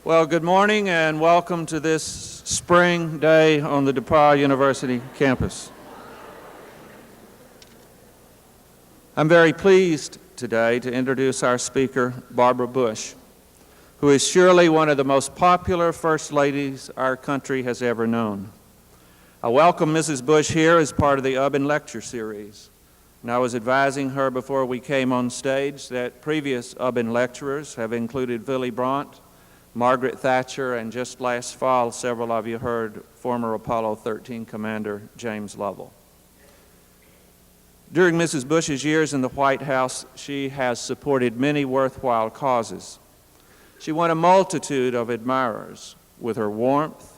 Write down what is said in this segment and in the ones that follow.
Well, good morning and welcome to this spring day on the DePauw University campus. I'm very pleased today to introduce our speaker, Barbara Bush, who is surely one of the most popular First Ladies our country has ever known. I welcome Mrs. Bush here as part of the Ubben Lecture Series. And I was advising her before we came on stage that previous Ubben lecturers have included Willy Brandt, Margaret Thatcher, and just last fall, several of you heard former Apollo 13 Commander James Lovell. During Mrs. Bush's years in the White House, she has supported many worthwhile causes. She won a multitude of admirers with her warmth,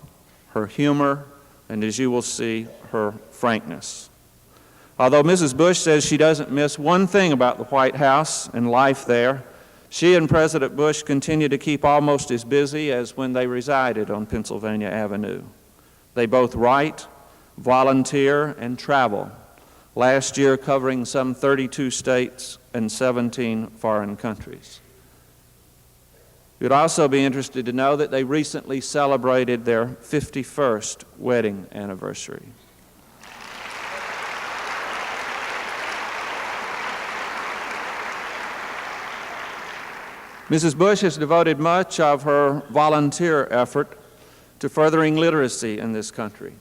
her humor, and as you will see, her frankness. Although Mrs. Bush says she doesn't miss one thing about the White House and life there, she and President Bush continue to keep almost as busy as when they resided on Pennsylvania Avenue. They both write, volunteer, and travel, last year covering some 32 states and 17 foreign countries. You'd also be interested to know that they recently celebrated their 51st wedding anniversary. Mrs. Bush has devoted much of her volunteer effort to furthering literacy in this country.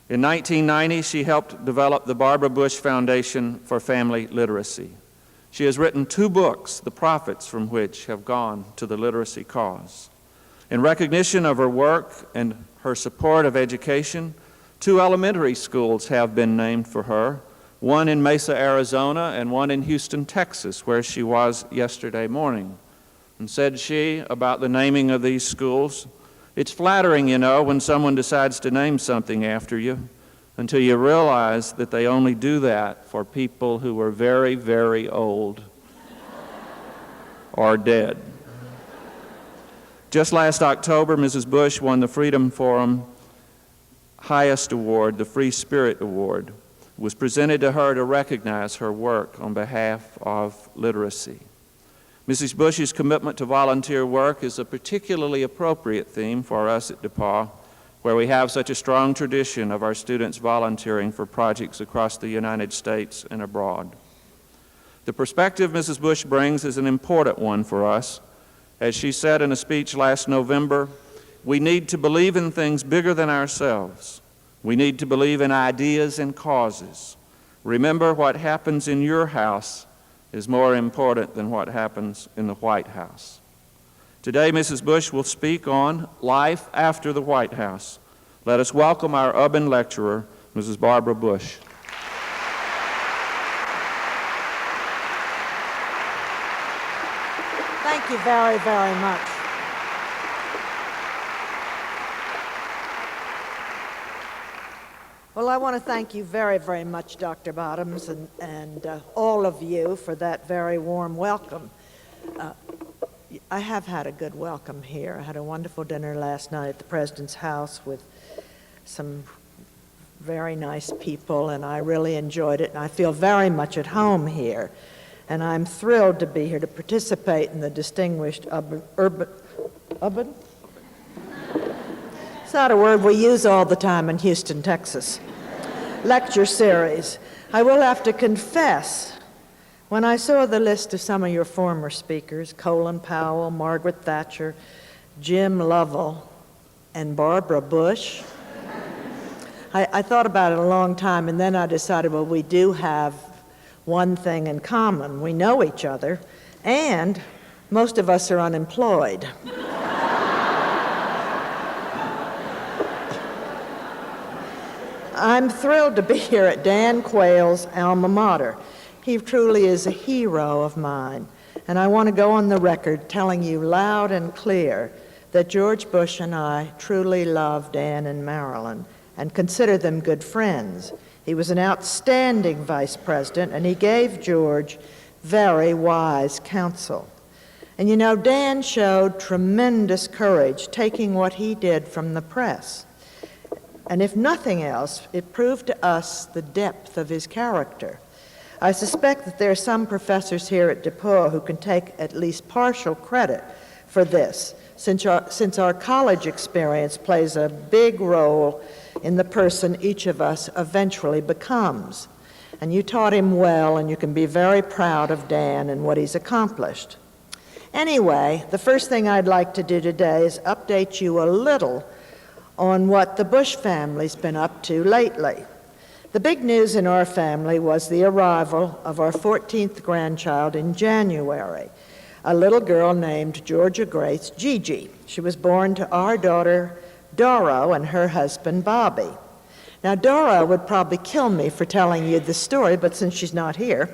In 1990, she helped develop the Barbara Bush Foundation for Family Literacy. She has written 2 books, the profits from which have gone to the literacy cause. In recognition of her work and her support of education, 2 elementary schools have been named for her, one in Mesa, Arizona, and one in Houston, Texas, where she was yesterday morning. And said she about the naming of these schools, "It's flattering, you know, when someone decides to name something after you, until you realize that they only do that for people who are very, very old or dead." Just last October, Mrs. Bush won the Freedom Forum highest award, the Free Spirit Award. It was presented to her to recognize her work on behalf of literacy. Mrs. Bush's commitment to volunteer work is a particularly appropriate theme for us at DePauw, where we have such a strong tradition of our students volunteering for projects across the United States and abroad. The perspective Mrs. Bush brings is an important one for us. As she said in a speech last November, we need to believe in things bigger than ourselves. We need to believe in ideas and causes. Remember, what happens in your house is more important than what happens in the White House. Today, Mrs. Bush will speak on life after the White House. Let us welcome our Ubben lecturer, Mrs. Barbara Bush. Thank you very, very much. Well, I want to thank you very, very much, Dr. Bottoms, and all of you for that very warm welcome. I have had a good welcome here. I had a wonderful dinner last night at the President's house with some very nice people, and I really enjoyed it, and I feel very much at home here. And I'm thrilled to be here to participate in the distinguished Ubben? It's not a word we use all the time in Houston, Texas. Lecture series. I will have to confess, when I saw the list of some of your former speakers, Colin Powell, Margaret Thatcher, Jim Lovell, and Barbara Bush, I thought about it a long time, and then I decided, well, we do have one thing in common. We know each other, and most of us are unemployed. I'm thrilled to be here at Dan Quayle's alma mater. He truly is a hero of mine, and I want to go on the record telling you loud and clear that George Bush and I truly love Dan and Marilyn and consider them good friends. He was an outstanding vice president, and he gave George very wise counsel. And you know, Dan showed tremendous courage taking what he did from the press. And if nothing else, it proved to us the depth of his character. I suspect that there are some professors here at DePauw who can take at least partial credit for this, since our college experience plays a big role in the person each of us eventually becomes. And you taught him well, and you can be very proud of Dan and what he's accomplished. Anyway, the first thing I'd like to do today is update you a little on what the Bush family's been up to lately. The big news in our family was the arrival of our 14th grandchild in January, a little girl named Georgia Grace Gigi. She was born to our daughter, Doro, and her husband, Bobby. Now, Doro would probably kill me for telling you the story, but since she's not here,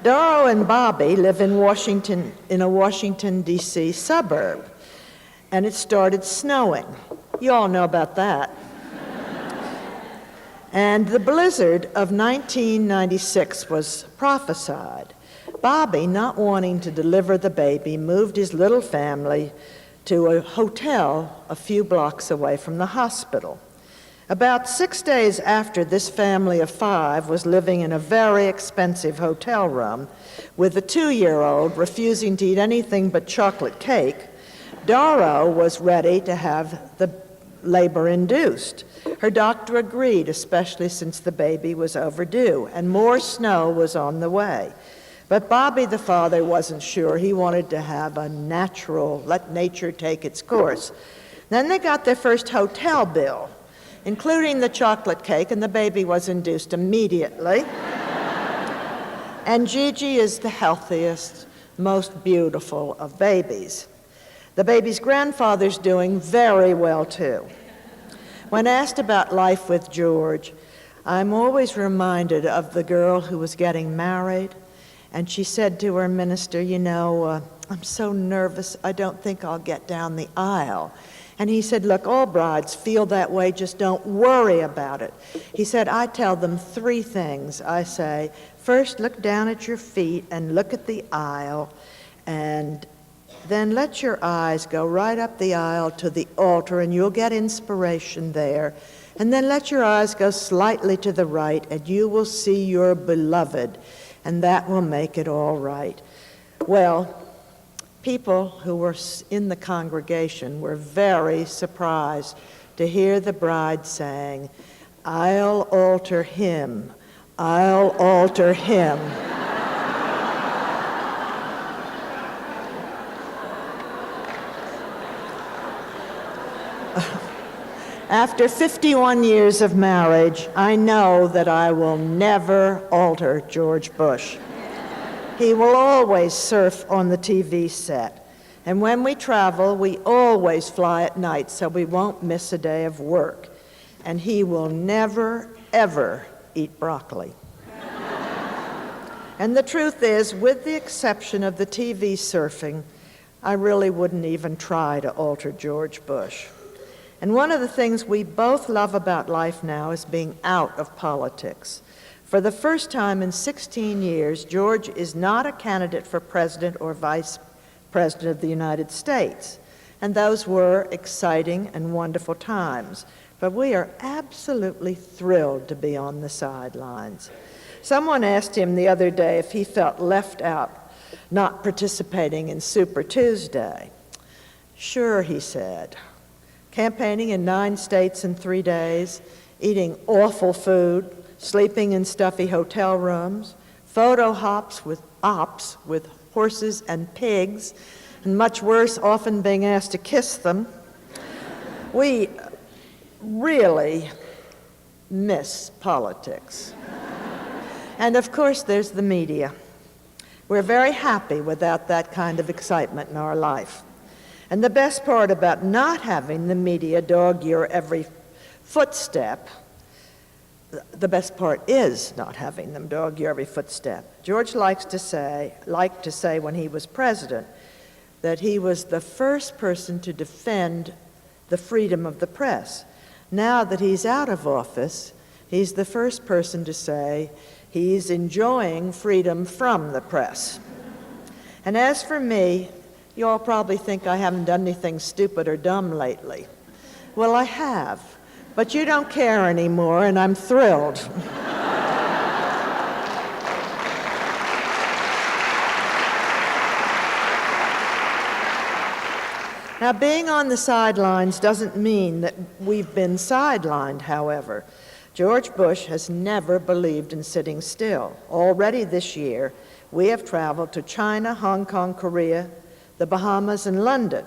Doro and Bobby live in a Washington, D.C. suburb, and it started snowing. You all know about that. And the blizzard of 1996 was prophesied. Bobby, not wanting to deliver the baby, moved his little family to a hotel a few blocks away from the hospital. About 6 days after this family of 5 was living in a very expensive hotel room with a 2-year-old refusing to eat anything but chocolate cake, Doro was ready to have the labor induced. Her doctor agreed, especially since the baby was overdue and more snow was on the way. But Bobby, the father, wasn't sure. He wanted to have a natural, let nature take its course. Then they got their first hotel bill, including the chocolate cake, and the baby was induced immediately. And Gigi is the healthiest, most beautiful of babies. The baby's grandfather's doing very well, too. When asked about life with George, I'm always reminded of the girl who was getting married, and she said to her minister, I'm so nervous, I don't think I'll get down the aisle. And he said, look, all brides feel that way, just don't worry about it. He said, I tell them 3 things. I say, first, look down at your feet and look at the aisle, and then let your eyes go right up the aisle to the altar, and you'll get inspiration there. And then let your eyes go slightly to the right, and you will see your beloved, and that will make it all right. Well, people who were in the congregation were very surprised to hear the bride saying, I'll alter him, I'll alter him. After 51 years of marriage, I know that I will never alter George Bush. He will always surf on the TV set. And when we travel, we always fly at night so we won't miss a day of work. And he will never, ever eat broccoli. And the truth is, with the exception of the TV surfing, I really wouldn't even try to alter George Bush. And one of the things we both love about life now is being out of politics. For the first time in 16 years, George is not a candidate for president or vice president of the United States. And those were exciting and wonderful times. But we are absolutely thrilled to be on the sidelines. Someone asked him the other day if he felt left out not participating in Super Tuesday. Sure, he said. Campaigning in 9 states in 3 days, eating awful food, sleeping in stuffy hotel rooms, photo ops with horses and pigs, and much worse, often being asked to kiss them. We really miss politics. And of course, there's the media. We're very happy without that kind of excitement in our life. And the best part about not having the media dog your every footstep, the best part is not having them dog your every footstep. George liked to say when he was president that he was the first person to defend the freedom of the press. Now that he's out of office, he's the first person to say he's enjoying freedom from the press. And as for me, you all probably think I haven't done anything stupid or dumb lately. Well, I have, but you don't care anymore, and I'm thrilled. Now, being on the sidelines doesn't mean that we've been sidelined, however. George Bush has never believed in sitting still. Already this year, we have traveled to China, Hong Kong, Korea, the Bahamas, and London.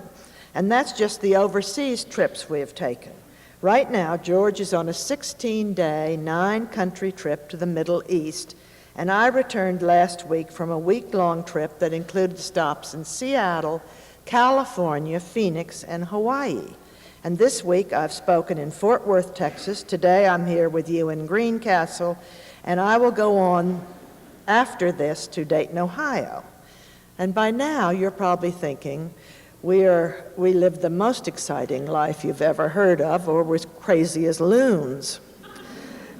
And that's just the overseas trips we have taken. Right now, George is on a 16-day, 9-country trip to the Middle East, and I returned last week from a week-long trip that included stops in Seattle, California, Phoenix, and Hawaii. And this week I've spoken in Fort Worth, Texas. Today I'm here with you in Greencastle, and I will go on after this to Dayton, Ohio. And by now you're probably thinking, we live the most exciting life you've ever heard of, or we're crazy as loons.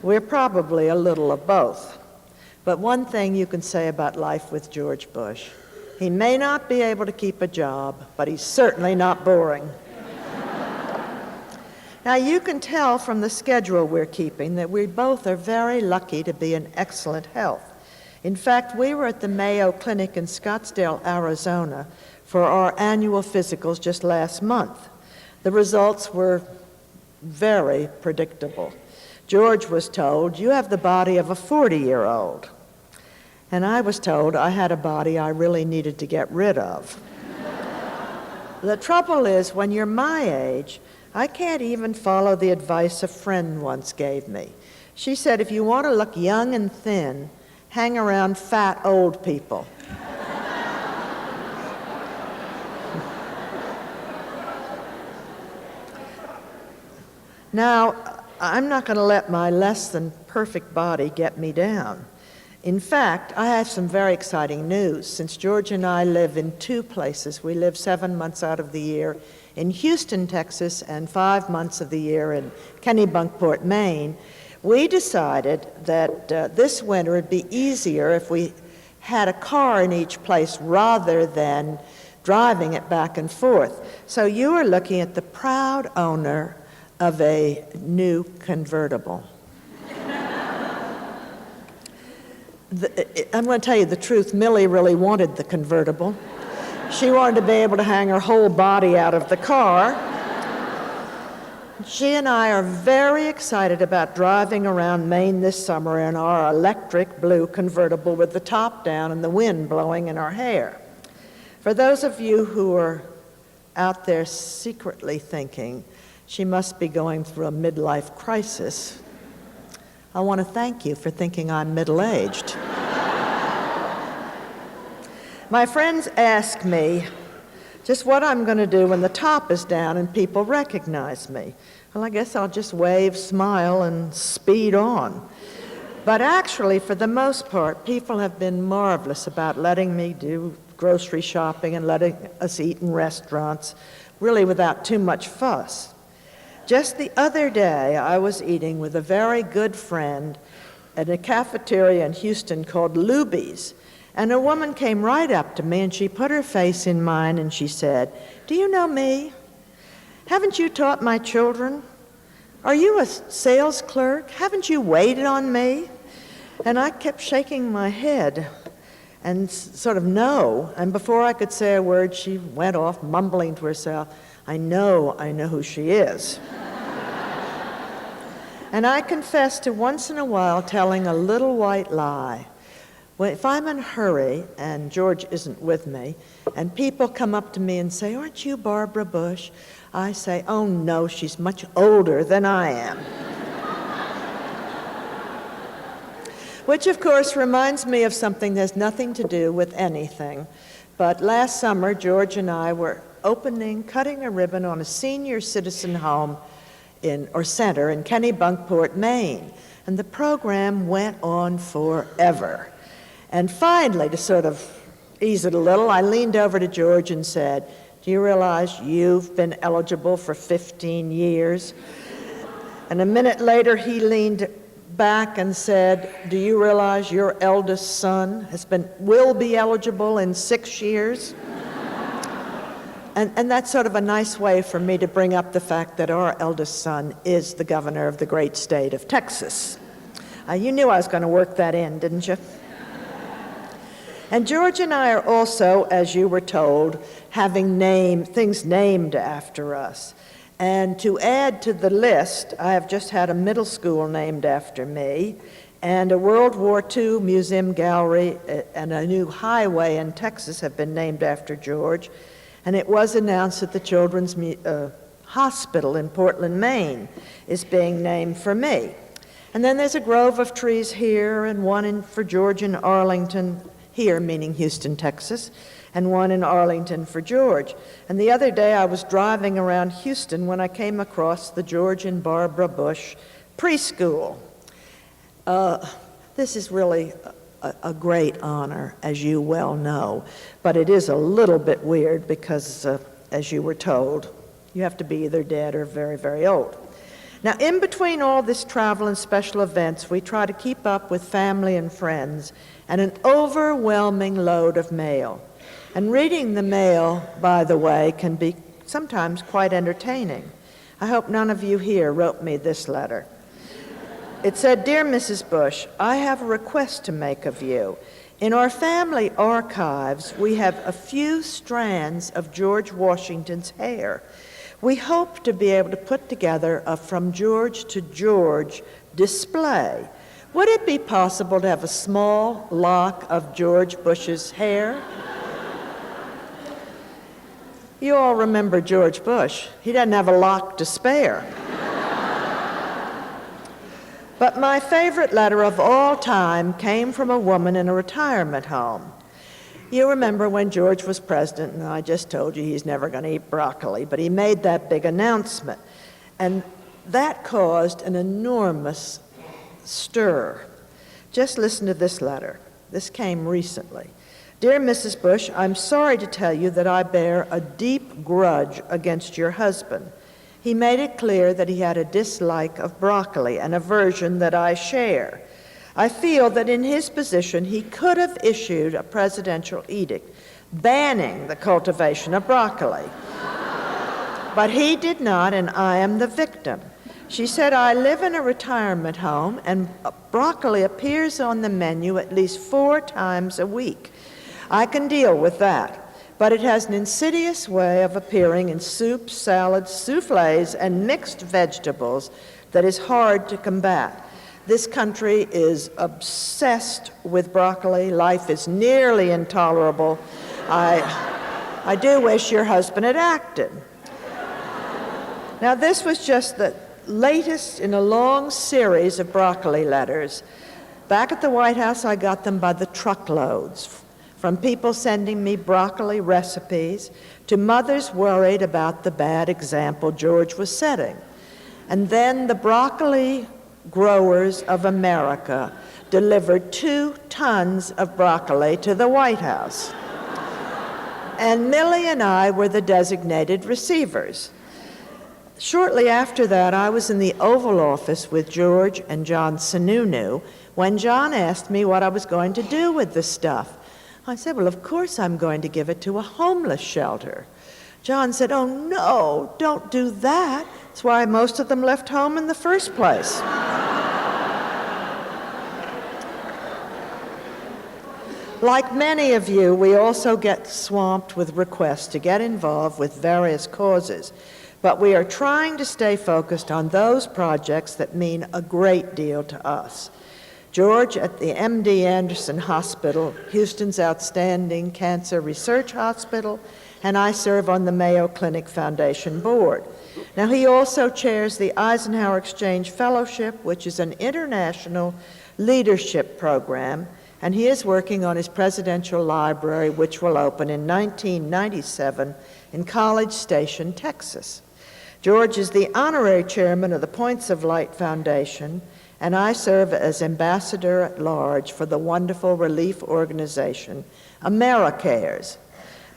We're probably a little of both. But one thing you can say about life with George Bush: he may not be able to keep a job, but he's certainly not boring. Now, you can tell from the schedule we're keeping that we both are very lucky to be in excellent health. In fact, we were at the Mayo Clinic in Scottsdale, Arizona, for our annual physicals just last month. The results were very predictable. George was told, "You have the body of a 40-year-old." And I was told I had a body I really needed to get rid of. The trouble is, when you're my age, I can't even follow the advice a friend once gave me. She said, if you want to look young and thin, hang around fat old people. Now, I'm not going to let my less than perfect body get me down. In fact, I have some very exciting news. Since George and I live in 2 places, we live 7 months out of the year in Houston, Texas, and 5 months of the year in Kennebunkport, Maine, we decided that this winter it'd be easier if we had a car in each place rather than driving it back and forth. So you are looking at the proud owner of a new convertible. I'm going to tell you the truth, Millie really wanted the convertible. She wanted to be able to hang her whole body out of the car. She and I are very excited about driving around Maine this summer in our electric blue convertible with the top down and the wind blowing in our hair. For those of you who are out there secretly thinking, she must be going through a midlife crisis, I want to thank you for thinking I'm middle-aged. My friends ask me just what I'm going to do when the top is down and people recognize me. Well, I guess I'll just wave, smile, and speed on. But actually, for the most part, people have been marvelous about letting me do grocery shopping and letting us eat in restaurants, really without too much fuss. Just the other day, I was eating with a very good friend at a cafeteria in Houston called Luby's, and a woman came right up to me and she put her face in mine and she said, "Do you know me? Haven't you taught my children? Are you a sales clerk? Haven't you waited on me?" And I kept shaking my head and sort of no, and before I could say a word, she went off mumbling to herself, I know who she is." And I confess to once in a while telling a little white lie. Well, if I'm in a hurry and George isn't with me, and people come up to me and say, "Aren't you Barbara Bush?" I say, "Oh no, she's much older than I am." Which of course reminds me of something that has nothing to do with anything. But last summer, George and I were cutting a ribbon on a senior citizen home center in Kennebunkport, Maine. And the program went on forever. And finally, to sort of ease it a little, I leaned over to George and said, "Do you realize you've been eligible for 15 years? And a minute later, he leaned back and said, "Do you realize your eldest son will be eligible in 6 years?" And that's sort of a nice way for me to bring up the fact that our eldest son is the governor of the great state of Texas. You knew I was going to work that in, didn't you? And George and I are also, as you were told, having things named after us. And to add to the list, I have just had a middle school named after me, and a World War II museum gallery and a new highway in Texas have been named after George. And it was announced that the Children's Hospital in Portland, Maine is being named for me. And then there's a grove of trees here, and one for George in Arlington, here meaning Houston, Texas, and one in Arlington for George. And the other day I was driving around Houston when I came across the George and Barbara Bush preschool. This is really a great honor, as you well know, but it is a little bit weird because, as you were told, you have to be either dead or very, very old. Now, in between all this travel and special events, we try to keep up with family and friends and an overwhelming load of mail. And reading the mail, by the way, can be sometimes quite entertaining. I hope none of you here wrote me this letter. It said, "Dear Mrs. Bush, I have a request to make of you. In our family archives, we have a few strands of George Washington's hair. We hope to be able to put together a From George to George display. Would it be possible to have a small lock of George Bush's hair?" You all remember George Bush. He doesn't have a lock to spare. But my favorite letter of all time came from a woman in a retirement home. You remember when George was president, and I just told you he's never going to eat broccoli, but he made that big announcement. And that caused an enormous stir. Just listen to this letter. This came recently. "Dear Mrs. Bush, I'm sorry to tell you that I bear a deep grudge against your husband. He made it clear that he had a dislike of broccoli, an aversion that I share. I feel that in his position he could have issued a presidential edict banning the cultivation of broccoli. But he did not, and I am the victim. She said, I live in a retirement home, and broccoli appears on the menu at least 4 times a week. I can deal with that. But it has an insidious way of appearing in soups, salads, soufflés, and mixed vegetables that is hard to combat. This country is obsessed with broccoli. Life is nearly intolerable. I do wish your husband had acted." Now, this was just the latest in a long series of broccoli letters. Back at the White House, I got them by the truckloads, from people sending me broccoli recipes to mothers worried about the bad example George was setting. And then the Broccoli Growers of America delivered 2 tons of broccoli to the White House. And Millie and I were the designated receivers. Shortly after that, I was in the Oval Office with George and John Sununu when John asked me what I was going to do with the stuff. I said, well, of course I'm going to give it to a homeless shelter. John said, oh, no, don't do that. That's why most of them left home in the first place. Like many of you, we also get swamped with requests to get involved with various causes, but we are trying to stay focused on those projects that mean a great deal to us. George at the MD Anderson Hospital, Houston's outstanding cancer research hospital, and I serve on the Mayo Clinic Foundation board. Now, he also chairs the Eisenhower Exchange Fellowship, which is an international leadership program, and he is working on his presidential library, which will open in 1997 in College Station, Texas. George is the honorary chairman of the Points of Light Foundation, and I serve as ambassador at large for the wonderful relief organization, AmeriCares.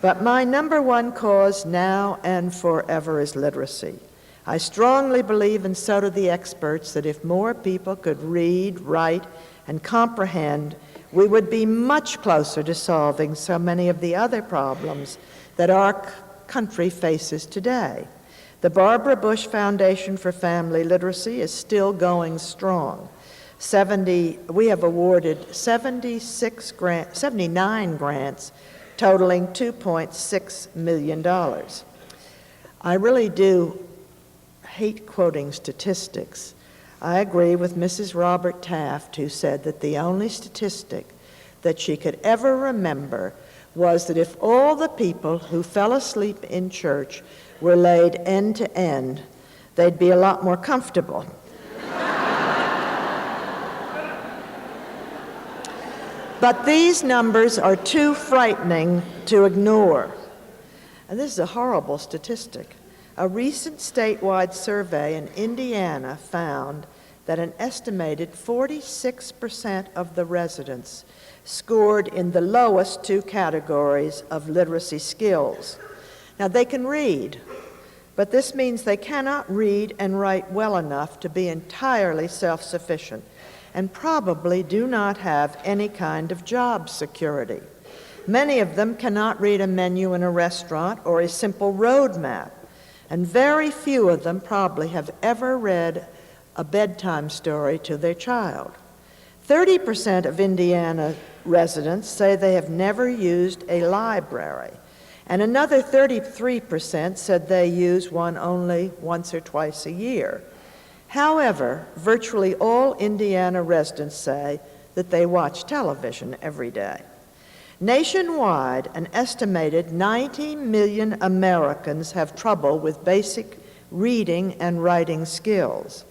But my number one cause now and forever is literacy. I strongly believe, and so do the experts, that if more people could read, write, and comprehend, we would be much closer to solving so many of the other problems that our country faces today. The Barbara Bush Foundation for Family Literacy is still going strong. We have awarded 79 grants totaling $2.6 million. I really do hate quoting statistics. I agree with Mrs. Robert Taft, who said that the only statistic that she could ever remember was that if all the people who fell asleep in church were laid end to end, they'd be a lot more comfortable. But these numbers are too frightening to ignore. And this is a horrible statistic. A recent statewide survey in Indiana found that an estimated 46% of the residents scored in the lowest two categories of literacy skills. Now, they can read, but this means they cannot read and write well enough to be entirely self-sufficient, and probably do not have any kind of job security. Many of them cannot read a menu in a restaurant or a simple road map, and very few of them probably have ever read a bedtime story to their child. 30% of Indiana residents say they have never used a library, and another 33% said they use one only once or twice a year. However, virtually all Indiana residents say that they watch television every day. Nationwide, an estimated 90 million Americans have trouble with basic reading and writing skills.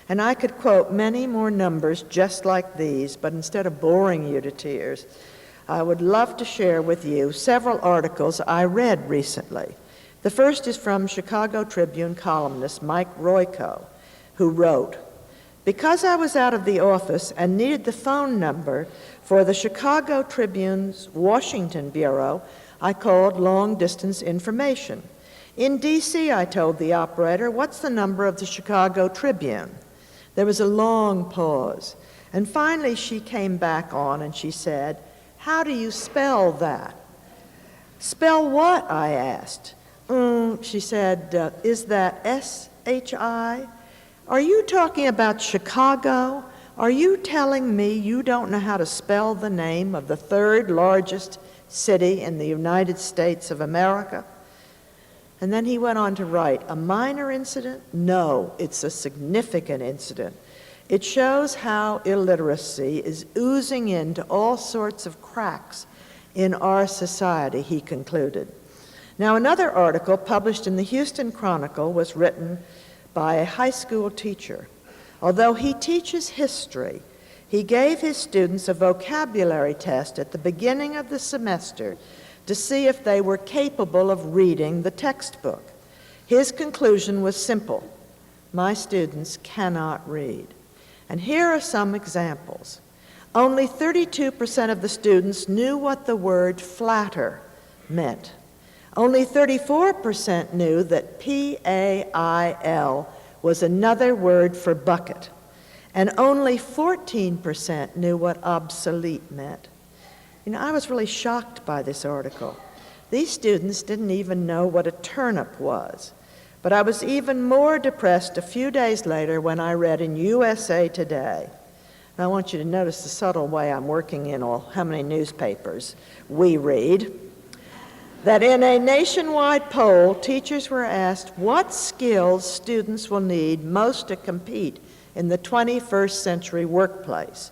And I could quote many more numbers just like these, but instead of boring you to tears, I would love to share with you several articles I read recently. The first is from Chicago Tribune columnist Mike Royko, who wrote, "Because I was out of the office and needed the phone number for the Chicago Tribune's Washington bureau, I called long-distance information. In D.C., I told the operator, what's the number of the Chicago Tribune?" There was a long pause, and finally she came back on and she said, "How do you spell that?" "Spell what?" I asked. She said, "Is that S-H-I? Are you talking about Chicago? Are you telling me you don't know how to spell the name of the third largest city in the United States of America?" And then he went on to write, "A minor incident? No, it's a significant incident. It shows how illiteracy is oozing into all sorts of cracks in our society," he concluded. Now, another article published in the Houston Chronicle was written by a high school teacher. Although he teaches history, he gave his students a vocabulary test at the beginning of the semester to see if they were capable of reading the textbook. His conclusion was simple: my students cannot read. And here are some examples. Only 32% of the students knew what the word flatter meant. Only 34% knew that P-A-I-L was another word for bucket, and only 14% knew what obsolete meant. You know, I was really shocked by this article. These students didn't even know what a turnip was. But I was even more depressed a few days later when I read in USA Today. And I want you to notice the subtle way I'm working in how many newspapers we read. That in a nationwide poll, teachers were asked what skills students will need most to compete in the 21st century workplace.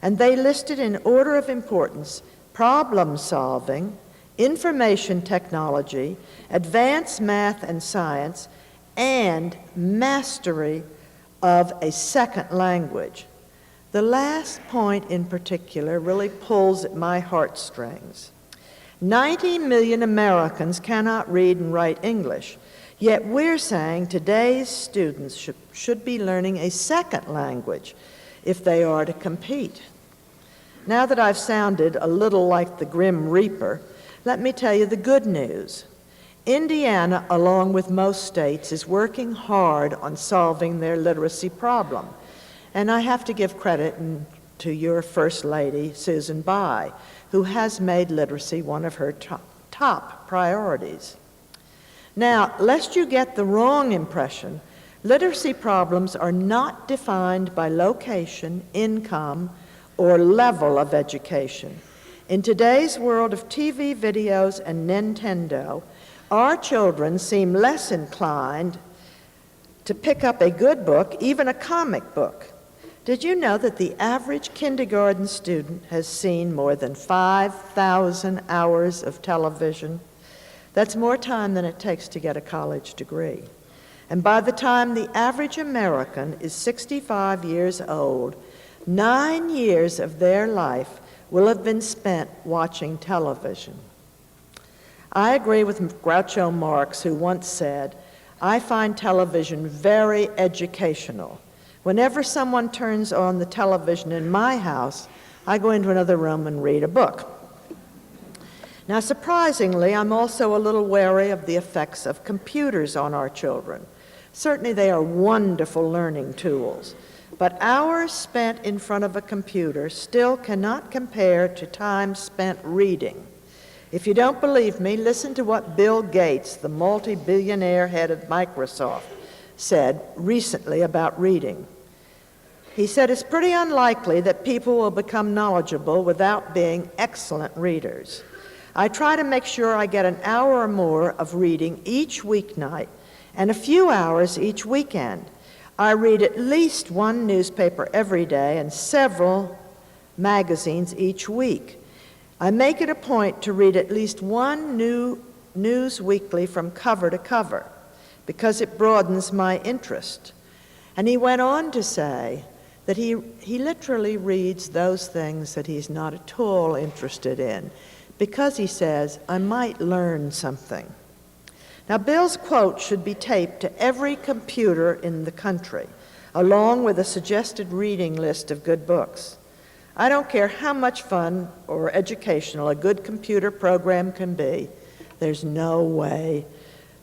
And they listed in order of importance problem solving, information technology, advanced math and science, and mastery of a second language. The last point in particular really pulls at my heartstrings. 90 million Americans cannot read and write English, yet we're saying today's students should be learning a second language if they are to compete. Now that I've sounded a little like the Grim Reaper, let me tell you the good news. Indiana, along with most states, is working hard on solving their literacy problem. And I have to give credit to your First Lady, Susan Bai, who has made literacy one of her top priorities. Now, lest you get the wrong impression, Literacy problems are not defined by location, income, or level of education. In today's world of TV, videos, and Nintendo, our children seem less inclined to pick up a good book, even a comic book. Did you know that the average kindergarten student has seen more than 5,000 hours of television? That's more time than it takes to get a college degree. And by the time the average American is 65 years old, 9 years of their life will have been spent watching television. I agree with Groucho Marx, who once said, "I find television very educational. Whenever someone turns on the television in my house, I go into another room and read a book." Now, surprisingly, I'm also a little wary of the effects of computers on our children. Certainly, they are wonderful learning tools, but hours spent in front of a computer still cannot compare to time spent reading. If you don't believe me, listen to what Bill Gates, the multi-billionaire head of Microsoft, said recently about reading. He said, "It's pretty unlikely that people will become knowledgeable without being excellent readers. I try to make sure I get an hour or more of reading each weeknight and a few hours each weekend. I read at least one newspaper every day and several magazines each week. I make it a point to read at least one new news weekly from cover to cover because it broadens my interest." And he went on to say that he literally reads those things that he's not at all interested in because he says, "I might learn something." Now, Bill's quote should be taped to every computer in the country, along with a suggested reading list of good books. I don't care how much fun or educational a good computer program can be, there's no way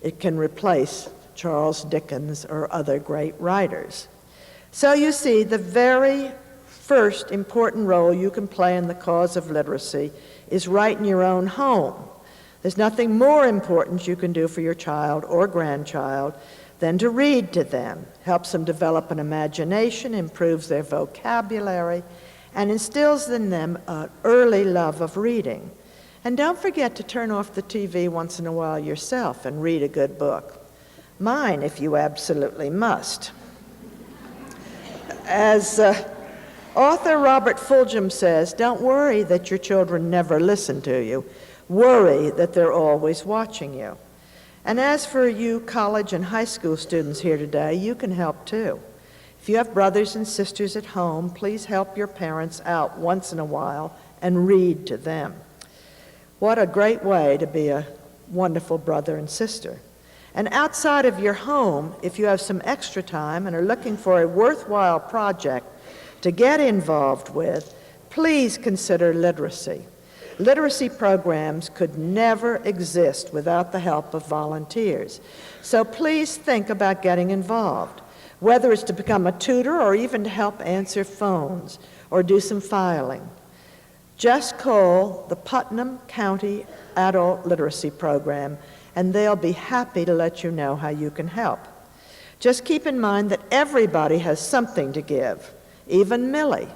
it can replace Charles Dickens or other great writers. So you see, the very first important role you can play in the cause of literacy is right in your own home. There's nothing more important you can do for your child or grandchild than to read to them. Helps them develop an imagination, improves their vocabulary, and instills in them an early love of reading. And don't forget to turn off the TV once in a while yourself and read a good book. Mine, if you absolutely must. As author Robert Fulghum says, don't worry that your children never listen to you. Worry that they're always watching you. And as for you college and high school students here today, you can help too. If you have brothers and sisters at home, please help your parents out once in a while and read to them. What a great way to be a wonderful brother and sister. And outside of your home, if you have some extra time and are looking for a worthwhile project to get involved with, please consider literacy. Literacy programs could never exist without the help of volunteers. So please think about getting involved, whether it's to become a tutor or even to help answer phones or do some filing. Just call the Putnam County Adult Literacy Program and they'll be happy to let you know how you can help. Just keep in mind that everybody has something to give, even Millie.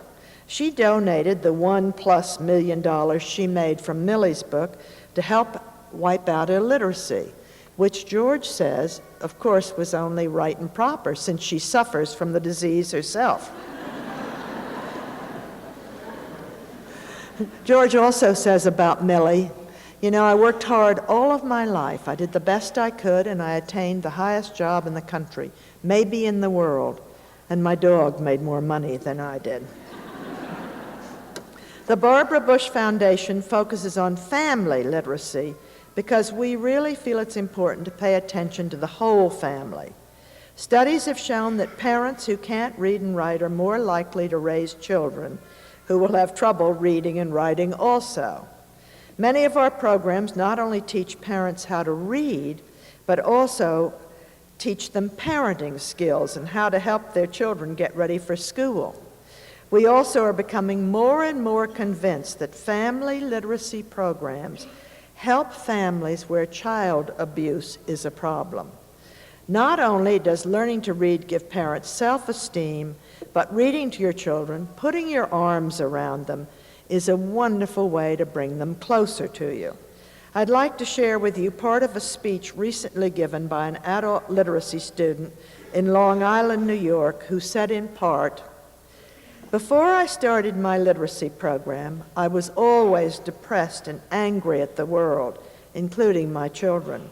She donated the $1+ million she made from Millie's book to help wipe out illiteracy, which George says, of course, was only right and proper since she suffers from the disease herself. George also says about Millie, "You know, I worked hard all of my life. I did the best I could, and I attained the highest job in the country, maybe in the world, and my dog made more money than I did." The Barbara Bush Foundation focuses on family literacy because we really feel it's important to pay attention to the whole family. Studies have shown that parents who can't read and write are more likely to raise children who will have trouble reading and writing also. Many of our programs not only teach parents how to read, but also teach them parenting skills and how to help their children get ready for school. We also are becoming more and more convinced that family literacy programs help families where child abuse is a problem. Not only does learning to read give parents self-esteem, but reading to your children, putting your arms around them, is a wonderful way to bring them closer to you. I'd like to share with you part of a speech recently given by an adult literacy student in Long Island, New York, who said in part, "Before I started my literacy program, I was always depressed and angry at the world, including my children.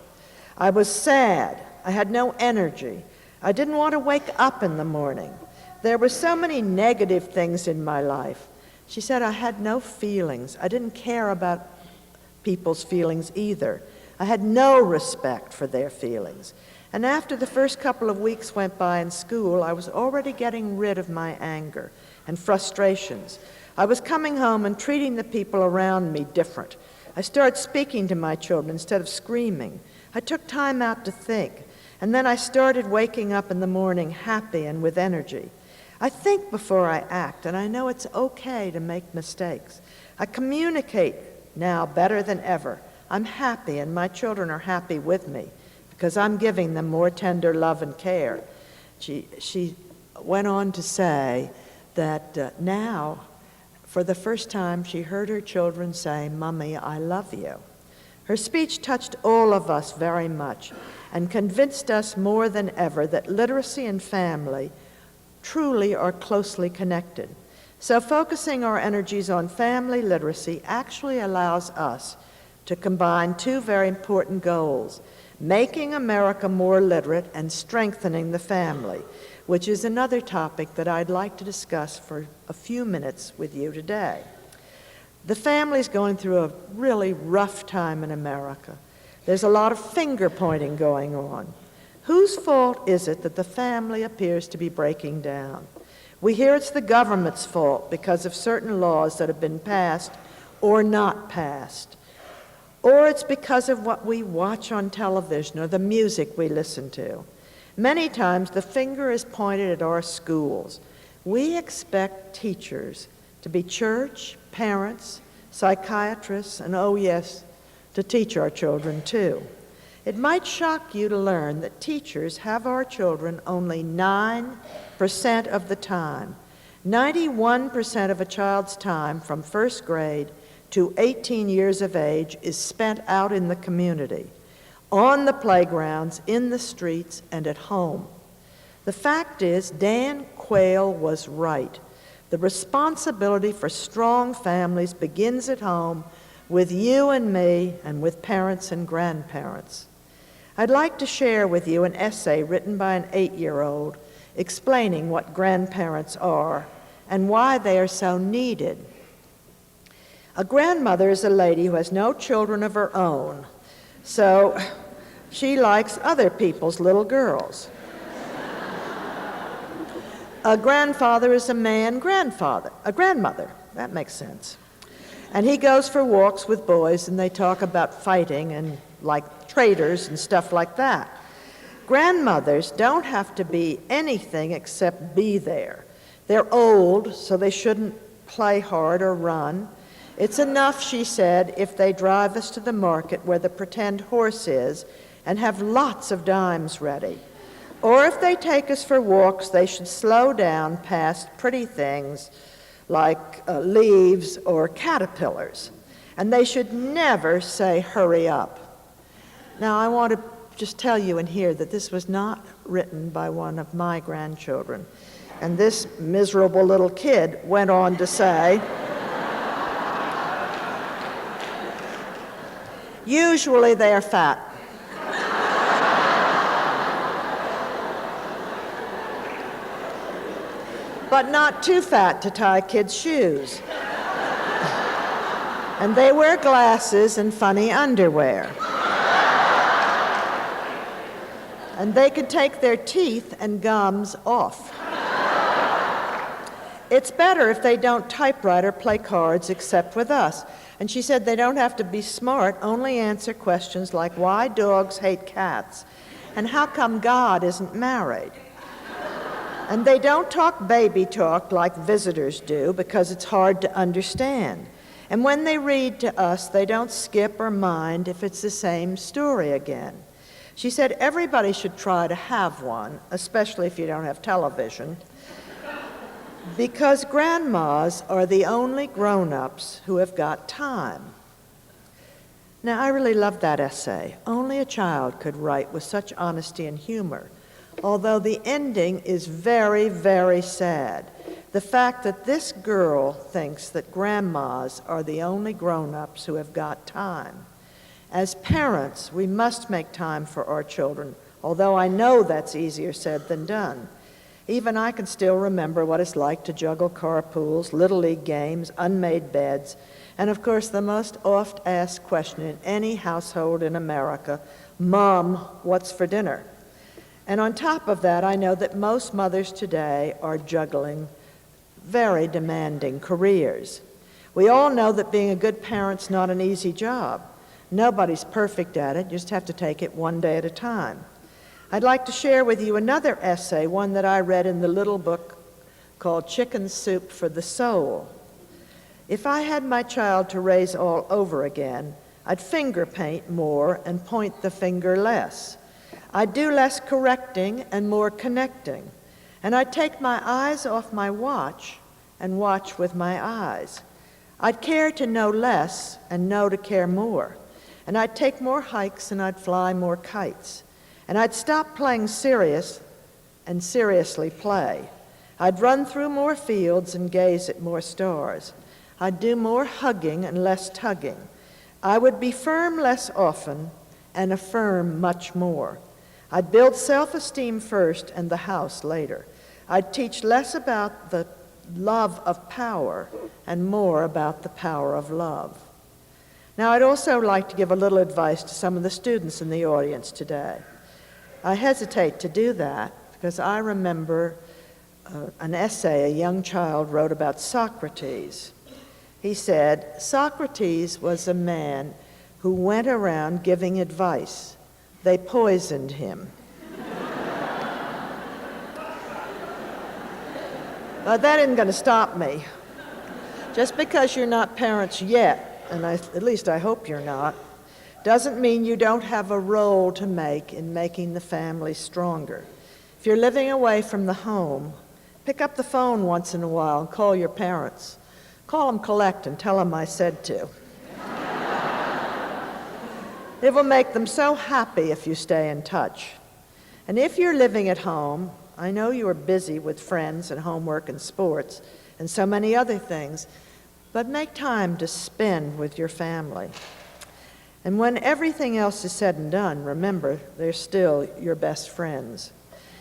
I was sad. I had no energy. I didn't want to wake up in the morning. There were so many negative things in my life." She said, "I had no feelings. I didn't care about people's feelings either. I had no respect for their feelings. And after the first couple of weeks went by in school, I was already getting rid of my anger and frustrations. I was coming home and treating the people around me different. I started speaking to my children instead of screaming. I took time out to think. And then I started waking up in the morning happy and with energy. I think before I act, and I know it's okay to make mistakes. I communicate now better than ever. I'm happy, and my children are happy with me because I'm giving them more tender love and care." She went on to say that now, for the first time, she heard her children say, "Mommy, I love you." Her speech touched all of us very much and convinced us more than ever that literacy and family truly are closely connected. So focusing our energies on family literacy actually allows us to combine two very important goals: making America more literate and strengthening the family, which is another topic that I'd like to discuss for a few minutes with you today. The family's going through a really rough time in America. There's a lot of finger-pointing going on. Whose fault is it that the family appears to be breaking down? We hear it's the government's fault because of certain laws that have been passed or not passed. Or it's because of what we watch on television or the music we listen to. Many times the finger is pointed at our schools. We expect teachers to be church, parents, psychiatrists, and oh yes, to teach our children too. It might shock you to learn that teachers have our children only 9% of the time. 91% of a child's time from first grade to 18 years of age is spent out in the community, on the playgrounds, in the streets, and at home. The fact is, Dan Quayle was right. The responsibility for strong families begins at home with you and me and with parents and grandparents. I'd like to share with you an essay written by an 8-year-old explaining what grandparents are and why they are so needed. A grandmother is a lady who has no children of her own, so she likes other people's little girls. A grandfather is a grandmother, that makes sense. And he goes for walks with boys and they talk about fighting and like traitors and stuff like that. Grandmothers don't have to be anything except be there. They're old, so they shouldn't play hard or run. It's enough, she said, if they drive us to the market where the pretend horse is and have lots of dimes ready. Or if they take us for walks, they should slow down past pretty things like leaves or caterpillars. And they should never say, "Hurry up." Now, I want to just tell you in here that this was not written by one of my grandchildren. And this miserable little kid went on to say, "Usually they are fat." But not too fat to tie kids' shoes. And they wear glasses and funny underwear. And they could take their teeth and gums off. It's better if they don't typewrite or play cards except with us. And she said they don't have to be smart, only answer questions like why dogs hate cats and how come God isn't married. And they don't talk baby talk like visitors do because it's hard to understand. And when they read to us, they don't skip or mind if it's the same story again. She said everybody should try to have one, especially if you don't have television, because grandmas are the only grown-ups who have got time. Now, I really loved that essay. Only a child could write with such honesty and humor, although the ending is very, very sad. The fact that this girl thinks that grandmas are the only grown-ups who have got time. As parents, we must make time for our children, although I know that's easier said than done. Even I can still remember what it's like to juggle carpools, Little League games, unmade beds, and of course the most oft-asked question in any household in America, Mom, what's for dinner? And on top of that, I know that most mothers today are juggling very demanding careers. We all know that being a good parent's not an easy job. Nobody's perfect at it, you just have to take it one day at a time. I'd like to share with you another essay, one that I read in the little book called Chicken Soup for the Soul. If I had my child to raise all over again, I'd finger paint more and point the finger less. I'd do less correcting and more connecting. And I'd take my eyes off my watch and watch with my eyes. I'd care to know less and know to care more. And I'd take more hikes and I'd fly more kites. And I'd stop playing serious and seriously play. I'd run through more fields and gaze at more stars. I'd do more hugging and less tugging. I would be firm less often and affirm much more. I'd build self-esteem first and the house later. I'd teach less about the love of power and more about the power of love. Now, I'd also like to give a little advice to some of the students in the audience today. I hesitate to do that because I remember an essay a young child wrote about Socrates. He said, Socrates was a man who went around giving advice. They poisoned him. But that isn't going to stop me. Just because you're not parents yet, and at least I hope you're not, doesn't mean you don't have a role to make in making the family stronger. If you're living away from the home, pick up the phone once in a while and call your parents. Call them collect and tell them I said to. It will make them so happy if you stay in touch. And if you're living at home, I know you are busy with friends and homework and sports and so many other things, but make time to spend with your family. And when everything else is said and done, remember, they're still your best friends.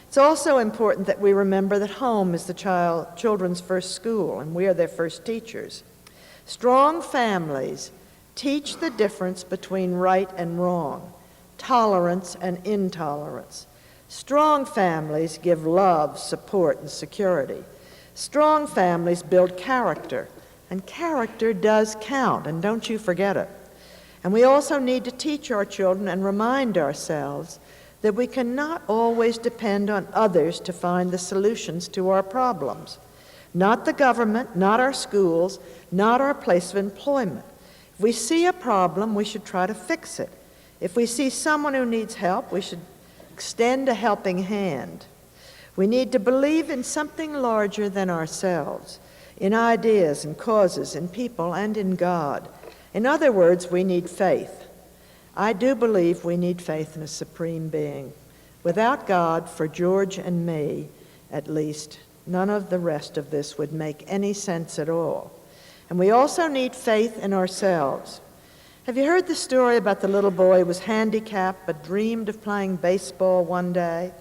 It's also important that we remember that home is the children's first school, and we are their first teachers. Strong families teach the difference between right and wrong, tolerance and intolerance. Strong families give love, support, and security. Strong families build character, and character does count, and don't you forget it. And we also need to teach our children and remind ourselves that we cannot always depend on others to find the solutions to our problems. Not the government, not our schools, not our place of employment. If we see a problem, we should try to fix it. If we see someone who needs help, we should extend a helping hand. We need to believe in something larger than ourselves, in ideas and causes, in people and in God. In other words, we need faith. I do believe we need faith in a supreme being. Without God, for George and me, at least, none of the rest of this would make any sense at all. And we also need faith in ourselves. Have you heard the story about the little boy who was handicapped but dreamed of playing baseball one day?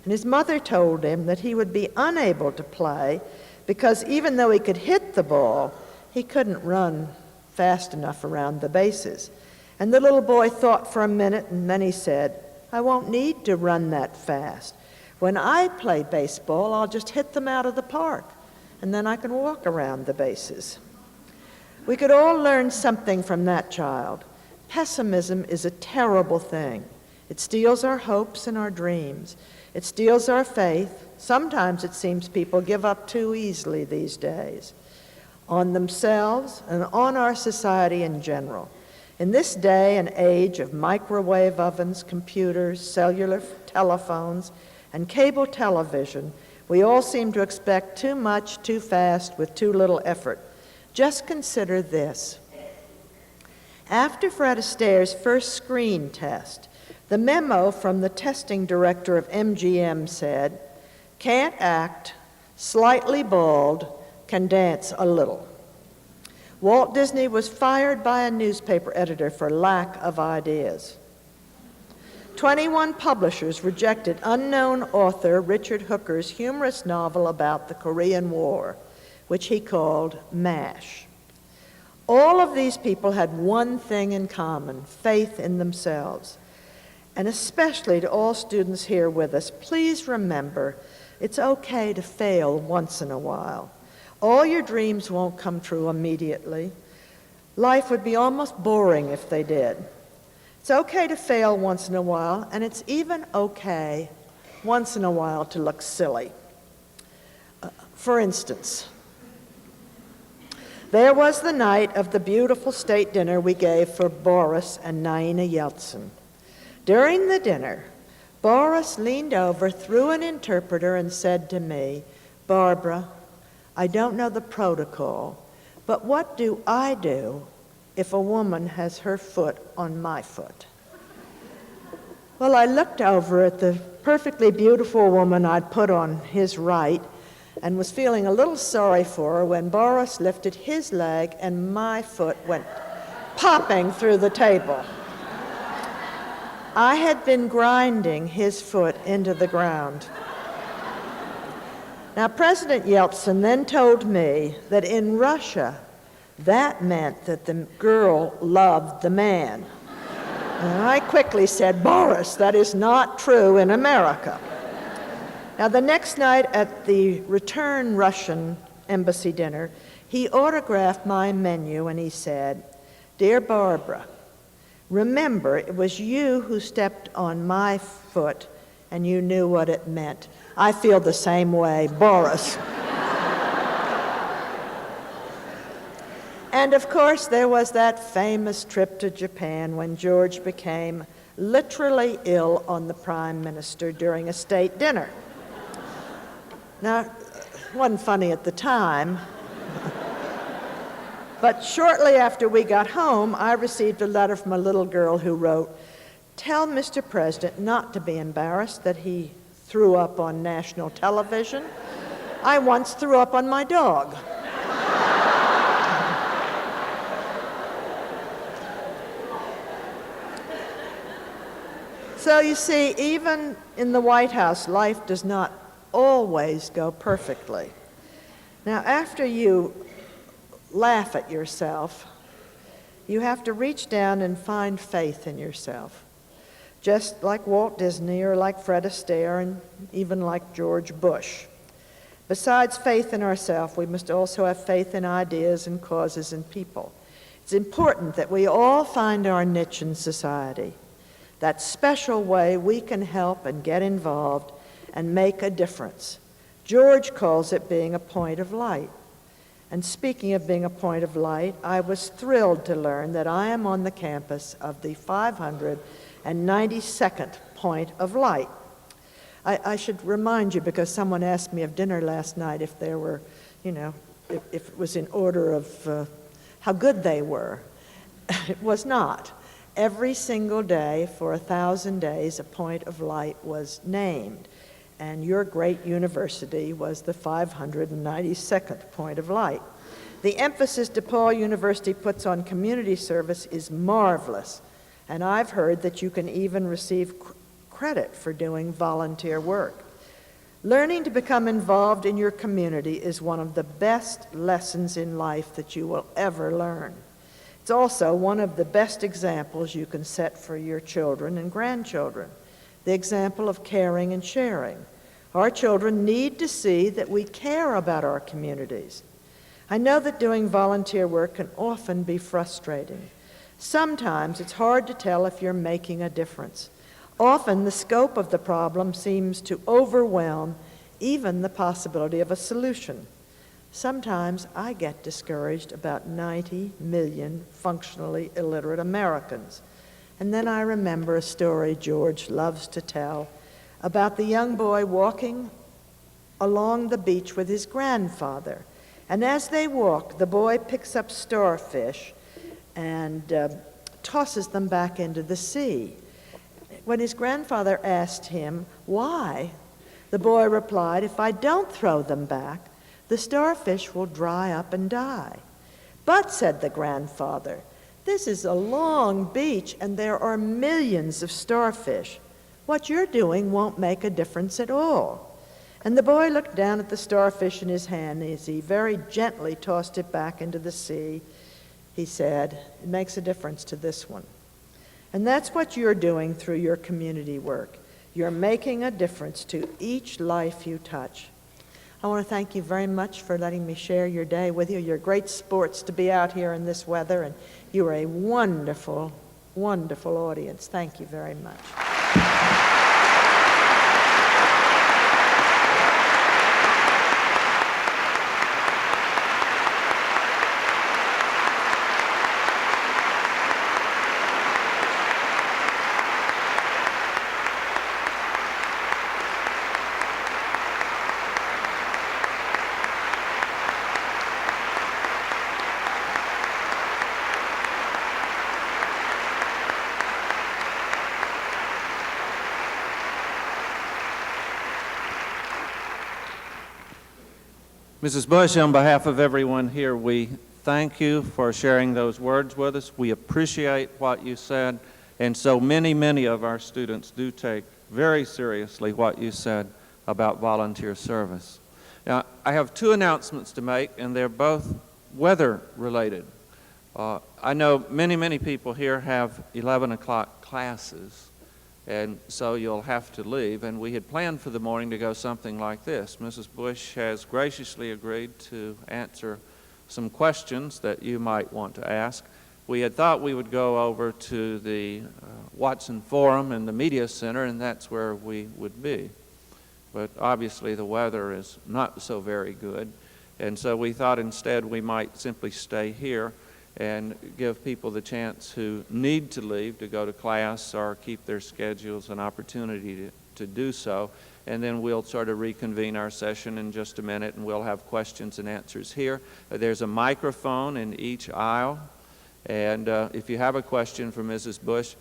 And his mother told him that he would be unable to play because even though he could hit the ball, he couldn't run fast enough around the bases. And the little boy thought for a minute, and then he said, I won't need to run that fast. When I play baseball, I'll just hit them out of the park, and then I can walk around the bases. We could all learn something from that child. Pessimism is a terrible thing. It steals our hopes and our dreams. It steals our faith. Sometimes it seems people give up too easily these days, on themselves and on our society in general. In this day and age of microwave ovens, computers, cellular telephones, and cable television, we all seem to expect too much, too fast, with too little effort. Just consider this. After Fred Astaire's first screen test, the memo from the testing director of MGM said, "Can't act, slightly bald, can dance a little." Walt Disney was fired by a newspaper editor for lack of ideas. 21 publishers rejected unknown author Richard Hooker's humorous novel about the Korean War, which he called MASH. All of these people had one thing in common: faith in themselves. And especially to all students here with us, please remember, it's okay to fail once in a while. All your dreams won't come true immediately. Life would be almost boring if they did. It's okay to fail once in a while, and it's even okay once in a while to look silly. For instance, there was the night of the beautiful state dinner we gave for Boris and Naina Yeltsin. During the dinner, Boris leaned over through an interpreter and said to me, "Barbara, I don't know the protocol, but what do I do if a woman has her foot on my foot?" Well, I looked over at the perfectly beautiful woman I'd put on his right and was feeling a little sorry for her when Boris lifted his leg and my foot went popping through the table. I had been grinding his foot into the ground. Now, President Yeltsin then told me that in Russia, that meant that the girl loved the man. And I quickly said, "Boris, that is not true in America." Now, the next night at the return Russian embassy dinner, he autographed my menu and he said, "Dear Barbara, remember, it was you who stepped on my foot, and you knew what it meant. I feel the same way, Boris." And of course, there was that famous trip to Japan when George became literally ill on the Prime Minister during a state dinner. Now, it wasn't funny at the time. But shortly after we got home, I received a letter from a little girl who wrote, "Tell Mr. President not to be embarrassed that he threw up on national television. I once threw up on my dog." So you see, even in the White House, life does not always go perfectly. Now, after you laugh at yourself, you have to reach down and find faith in yourself. Just like Walt Disney or like Fred Astaire and even like George Bush. Besides faith in ourselves, we must also have faith in ideas and causes and people. It's important that we all find our niche in society, that special way we can help and get involved and make a difference. George calls it being a point of light. And speaking of being a point of light, I was thrilled to learn that I am on the campus of the 592nd Point of Light. I should remind you, because someone asked me of dinner last night if there were, if it was in order of how good they were. It was not. Every single day for 1,000 days, a point of light was named. And your great university was the 592nd Point of Light. The emphasis DePauw University puts on community service is marvelous, and I've heard that you can even receive credit for doing volunteer work. Learning to become involved in your community is one of the best lessons in life that you will ever learn. It's also one of the best examples you can set for your children and grandchildren. The example of caring and sharing. Our children need to see that we care about our communities. I know that doing volunteer work can often be frustrating. Sometimes it's hard to tell if you're making a difference. Often the scope of the problem seems to overwhelm even the possibility of a solution. Sometimes I get discouraged about 90 million functionally illiterate Americans. And then I remember a story George loves to tell about the young boy walking along the beach with his grandfather. And as they walk, the boy picks up starfish and tosses them back into the sea. When his grandfather asked him why, the boy replied, "If I don't throw them back, the starfish will dry up and die." "But," said the grandfather, "this is a long beach and there are millions of starfish. What you're doing won't make a difference at all." And the boy looked down at the starfish in his hand as he very gently tossed it back into the sea. He said, "It makes a difference to this one." And that's what you're doing through your community work. You're making a difference to each life you touch. I want to thank you very much for letting me share your day with you. You're great sports to be out here in this weather, and you are a wonderful, wonderful audience. Thank you very much. Mrs. Bush, on behalf of everyone here, we thank you for sharing those words with us. We appreciate what you said, and so many of our students do take very seriously what you said about volunteer service. Now, I have two announcements to make, and they're both weather-related. I know many people here have 11 o'clock classes, and so you'll have to leave. And we had planned for the morning to go something like this. Mrs. Bush has graciously agreed to answer some questions that you might want to ask. We had thought we would go over to the Watson Forum and the Media Center, and that's where we would be. But obviously the weather is not so very good, and so we thought instead we might simply stay here and give people the chance who need to leave to go to class or keep their schedules an opportunity to do so. And then we'll sort of reconvene our session in just a minute, and we'll have questions and answers here. There's a microphone in each aisle, and if you have a question for Mrs. Bush,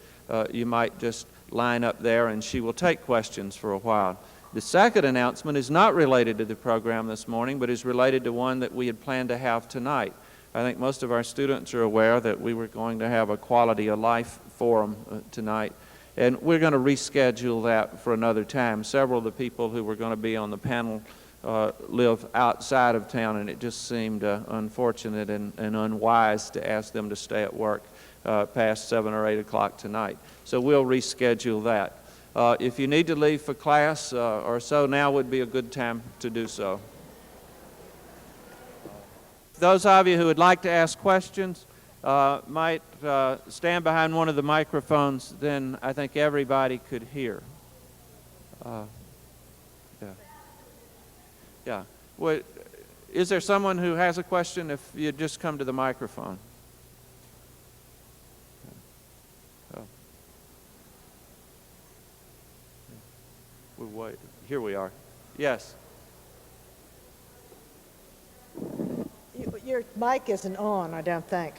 you might just line up there and she will take questions for a while. The second announcement is not related to the program this morning, but is related to one that we had planned to have tonight. I think most of our students are aware that we were going to have a Quality of Life forum tonight, and we're going to reschedule that for another time. Several of the people who were going to be on the panel live outside of town, and it just seemed unfortunate and unwise to ask them to stay at work past 7 or 8 o'clock tonight. So we'll reschedule that. If you need to leave for class or so, now would be a good time to do so. Those of you who would like to ask questions might stand behind one of the microphones, then I think everybody could hear. Yeah. Well, is there someone who has a question? If you just come to the microphone. We'll wait. Here we are. Yes. Your mic isn't on, I don't think.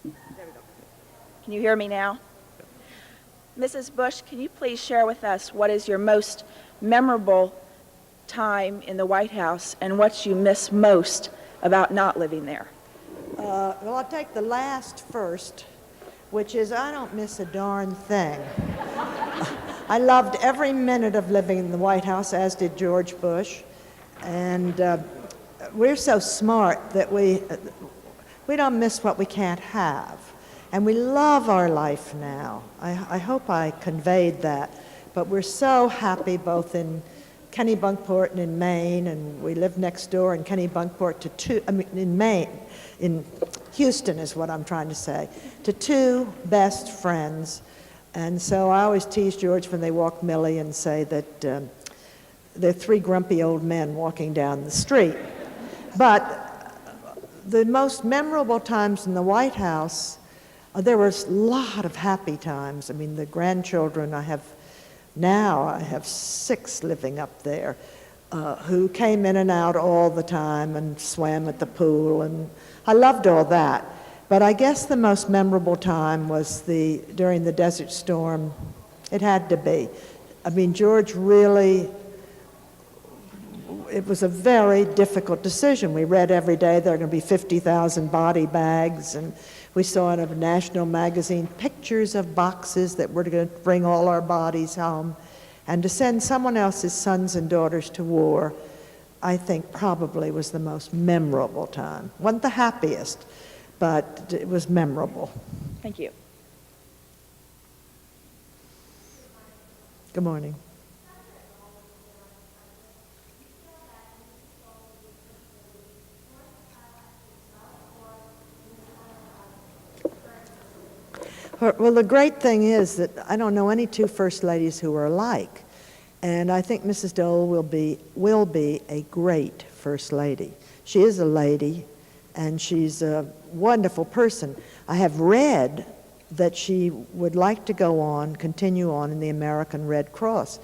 There we go. Can you hear me now? Mrs. Bush, can you please share with us what is your most memorable time in the White House and what you miss most about not living there? Well, I'll take the last first, which is I don't miss a darn thing. I loved every minute of living in the White House, as did George Bush. And we're so smart that we don't miss what we can't have. And we love our life now. I hope I conveyed that. But we're so happy both in Kennebunkport and in Maine, and we lived next door in Kennebunkport to two, I mean, in Maine, in Houston is what I'm trying to say, to two best friends. And so I always tease George when they walk Millie and say that they're three grumpy old men walking down the street. But the most memorable times in the White House, there were a lot of happy times. I mean, the grandchildren I have 6 living up there who came in and out all the time and swam at the pool, and I loved all that. But I guess the most memorable time was during the Desert Storm. It had to be. I mean, George really, it was a very difficult decision. We read every day there are going to be 50,000 body bags, and we saw in a national magazine pictures of boxes that were going to bring all our bodies home. And to send someone else's sons and daughters to war, I think probably was the most memorable time. Wasn't the happiest, but it was memorable. Thank you. Good morning. Well, the great thing is that I don't know any two first ladies who are alike, and I think Mrs. Dole will be a great first lady. She is a lady, and she's a wonderful person. I have read that she would like to continue on in the American Red Cross.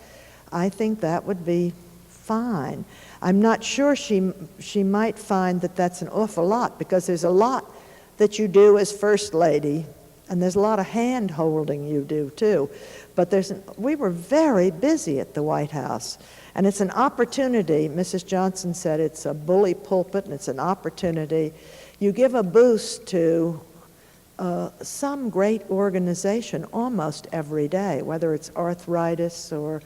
I think that would be fine. I'm not sure she might find that that's an awful lot, because there's a lot that you do as first lady, and there's a lot of hand-holding you do, too. But we were very busy at the White House, and it's an opportunity. Mrs. Johnson said it's a bully pulpit, and it's an opportunity. You give a boost to some great organization almost every day, whether it's arthritis or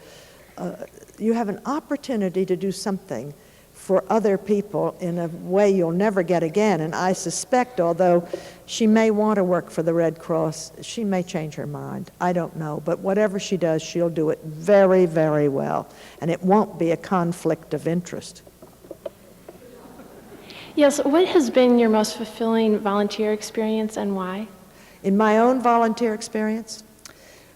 you have an opportunity to do something for other people in a way you'll never get again. And I suspect, although she may want to work for the Red Cross, she may change her mind. I don't know. But whatever she does, she'll do it very, very well. And it won't be a conflict of interest. Yes, what has been your most fulfilling volunteer experience and why? In my own volunteer experience?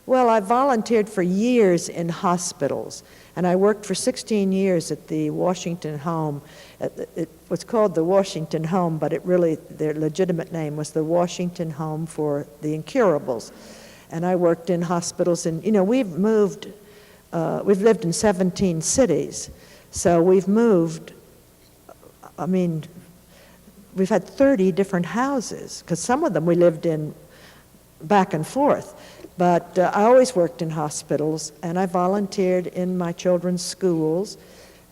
Well, I volunteered for years in hospitals, and I worked for 16 years at the Washington Home. It was called the Washington Home, but their legitimate name was the Washington Home for the Incurables. And I worked in hospitals, and we've lived in 17 cities, so we've moved, we've had 30 different houses, because some of them we lived in back and forth. But I always worked in hospitals, and I volunteered in my children's schools,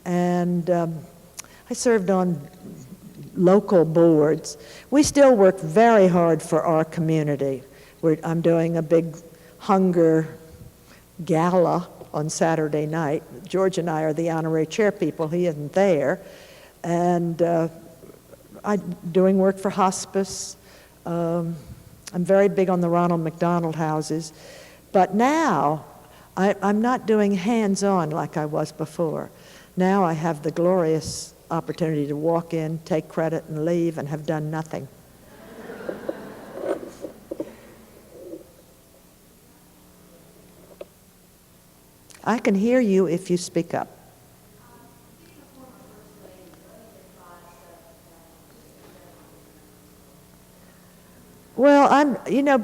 and I served on local boards. We still work very hard for our community. I'm doing a big hunger gala on Saturday night. George and I are the honorary chair people. He isn't there. And I'm doing work for hospice. I'm very big on the Ronald McDonald houses. But now, I'm not doing hands-on like I was before. Now I have the glorious opportunity to walk in, take credit, and leave, and have done nothing. I can hear you if you speak up. Well,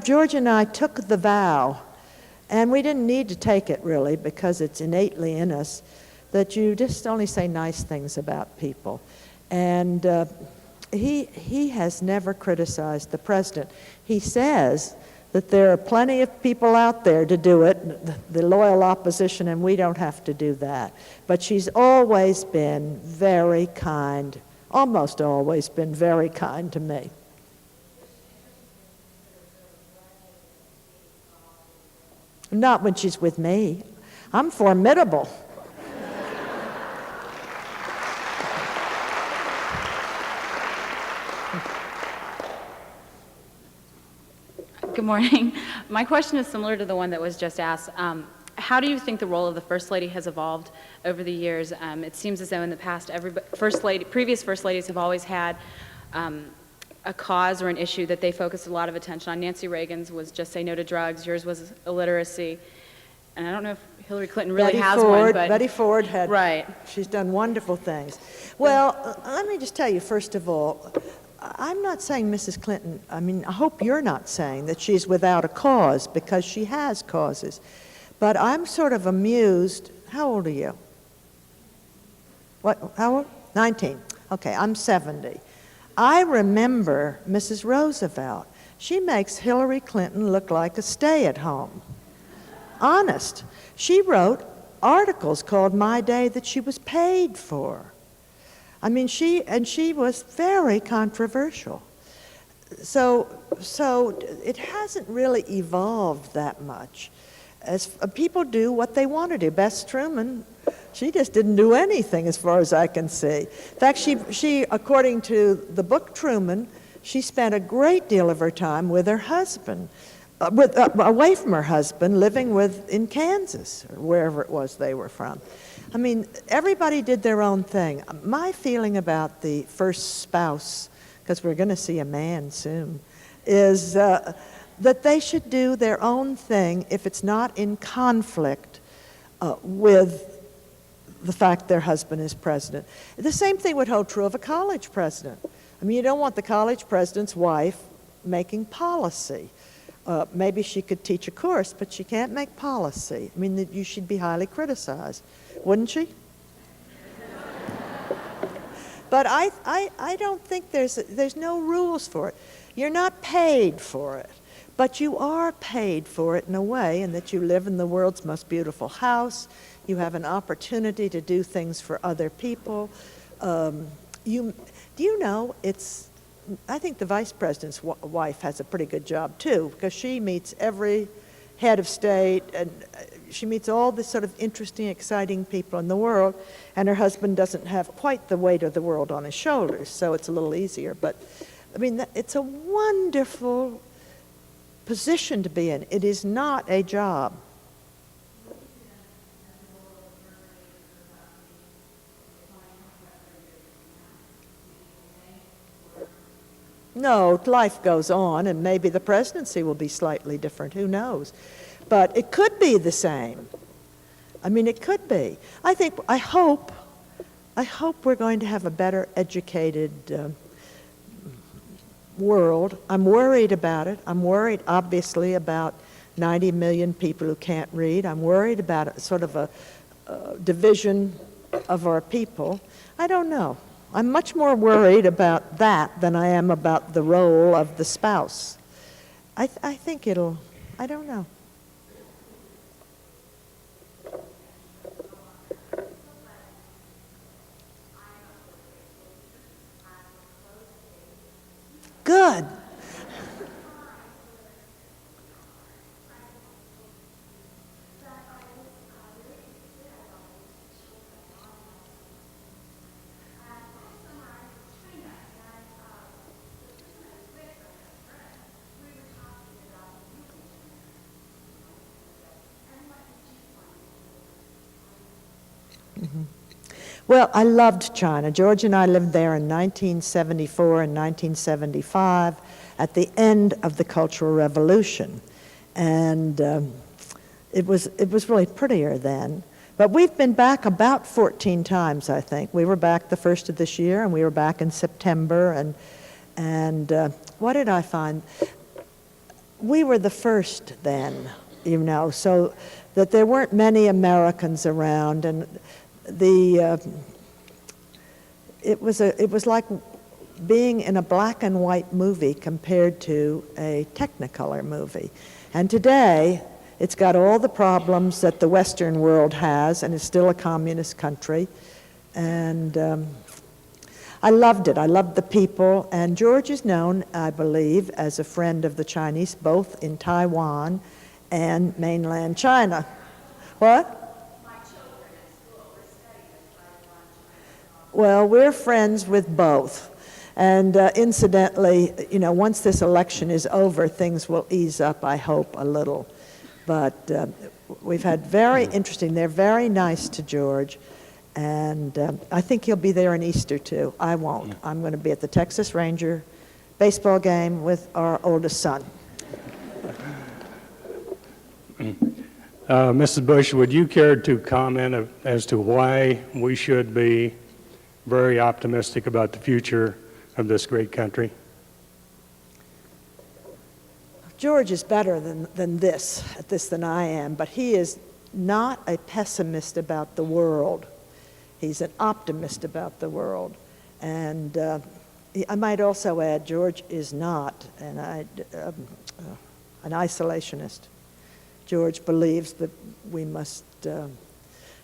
George and I took the vow, and we didn't need to take it really because it's innately in us, that you just only say nice things about people. And he has never criticized the president. He says that there are plenty of people out there to do it, the loyal opposition, and we don't have to do that. But she's always been very kind, almost always been very kind to me. Not when she's with me. I'm formidable. Good morning. My question is similar to the one that was just asked. how do you think the role of the First Lady has evolved over the years? It seems as though in the past, previous First Ladies have always had a cause or an issue that they focused a lot of attention on. Nancy Reagan's was just say no to drugs. Yours was illiteracy. And I don't know if Hillary Clinton really has one, but... Betty Ford had... Right. She's done wonderful things. Well, let me just tell you, first of all, I'm not saying Mrs. Clinton, I mean, I hope you're not saying that she's without a cause, because she has causes. But I'm sort of amused. How old are you? What, how old? 19. Okay, I'm 70. I remember Mrs. Roosevelt. She makes Hillary Clinton look like a stay-at-home. Honest. She wrote articles called My Day that she was paid for. I mean, she was very controversial. So it hasn't really evolved that much. As people do what they want to do. Bess Truman, she just didn't do anything as far as I can see. In fact, she according to the book Truman, she spent a great deal of her time with her husband, away from her husband, living in Kansas, or wherever it was they were from. I mean, everybody did their own thing. My feeling about the first spouse, because we're going to see a man soon, is that they should do their own thing if it's not in conflict with the fact their husband is president. The same thing would hold true of a college president. I mean, you don't want the college president's wife making policy. Maybe she could teach a course, but she can't make policy. I mean, you should be highly criticized, wouldn't she? But I don't think there's no rules for it. You're not paid for it, but you are paid for it in a way in that you live in the world's most beautiful house. You have an opportunity to do things for other people. Do you know, I think the vice president's wife has a pretty good job too, because she meets every head of state, and she meets all the sort of interesting, exciting people in the world, and her husband doesn't have quite the weight of the world on his shoulders, so it's a little easier. But, I mean, it's a wonderful position to be in. It is not a job. No, life goes on, and maybe the presidency will be slightly different. Who knows? But it could be the same. I mean, it could be. I hope we're going to have a better educated world. I'm worried about it. I'm worried, obviously, about 90 million people who can't read. I'm worried about sort of a division of our people. I don't know. I'm much more worried about that than I am about the role of the spouse. I think I don't know. Good. Well, I loved China. George and I lived there in 1974 and 1975 at the end of the Cultural Revolution. And it was really prettier then. But we've been back about 14 times, I think. We were back the first of this year, and we were back in September. And what did I find? We were the first then, you know, so that there weren't many Americans around, and it was like being in a black and white movie compared to a Technicolor movie. And today, it's got all the problems that the Western world has, and it's still a communist country. And I loved it. I loved the people. And George is known, I believe, as a friend of the Chinese, both in Taiwan and mainland China. What? Well, we're friends with both. And incidentally, you know, once this election is over, things will ease up, I hope, a little. But we've had very interesting, they're very nice to George, and I think he'll be there on Easter too. I won't. I'm going to be at the Texas Ranger baseball game with our oldest son. Mrs. Bush, would you care to comment as to why we should be very optimistic about the future of this great country? George is better than this than I am, but he is not a pessimist about the world. He's an optimist about the world. And I might also add, George is not an isolationist. George believes that we must, that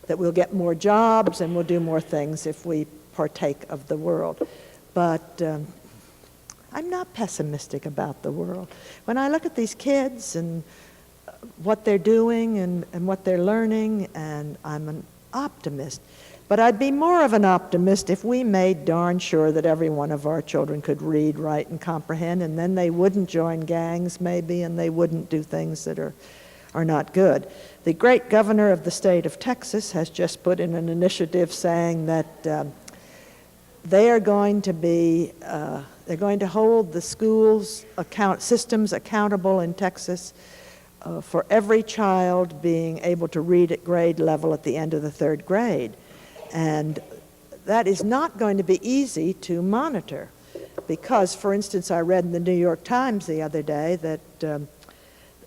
we'll get more jobs and we'll do more things if we partake of the world. But I'm not pessimistic about the world. When I look at these kids and what they're doing and what they're learning, and I'm an optimist. But I'd be more of an optimist if we made darn sure that every one of our children could read, write, and comprehend, and then they wouldn't join gangs maybe, and they wouldn't do things that are not good. The great governor of the state of Texas has just put in an initiative saying that they are going to be, they're going to hold the schools systems accountable in Texas for every child being able to read at grade level at the end of the third grade. And that is not going to be easy to monitor because, for instance, I read in the New York Times the other day that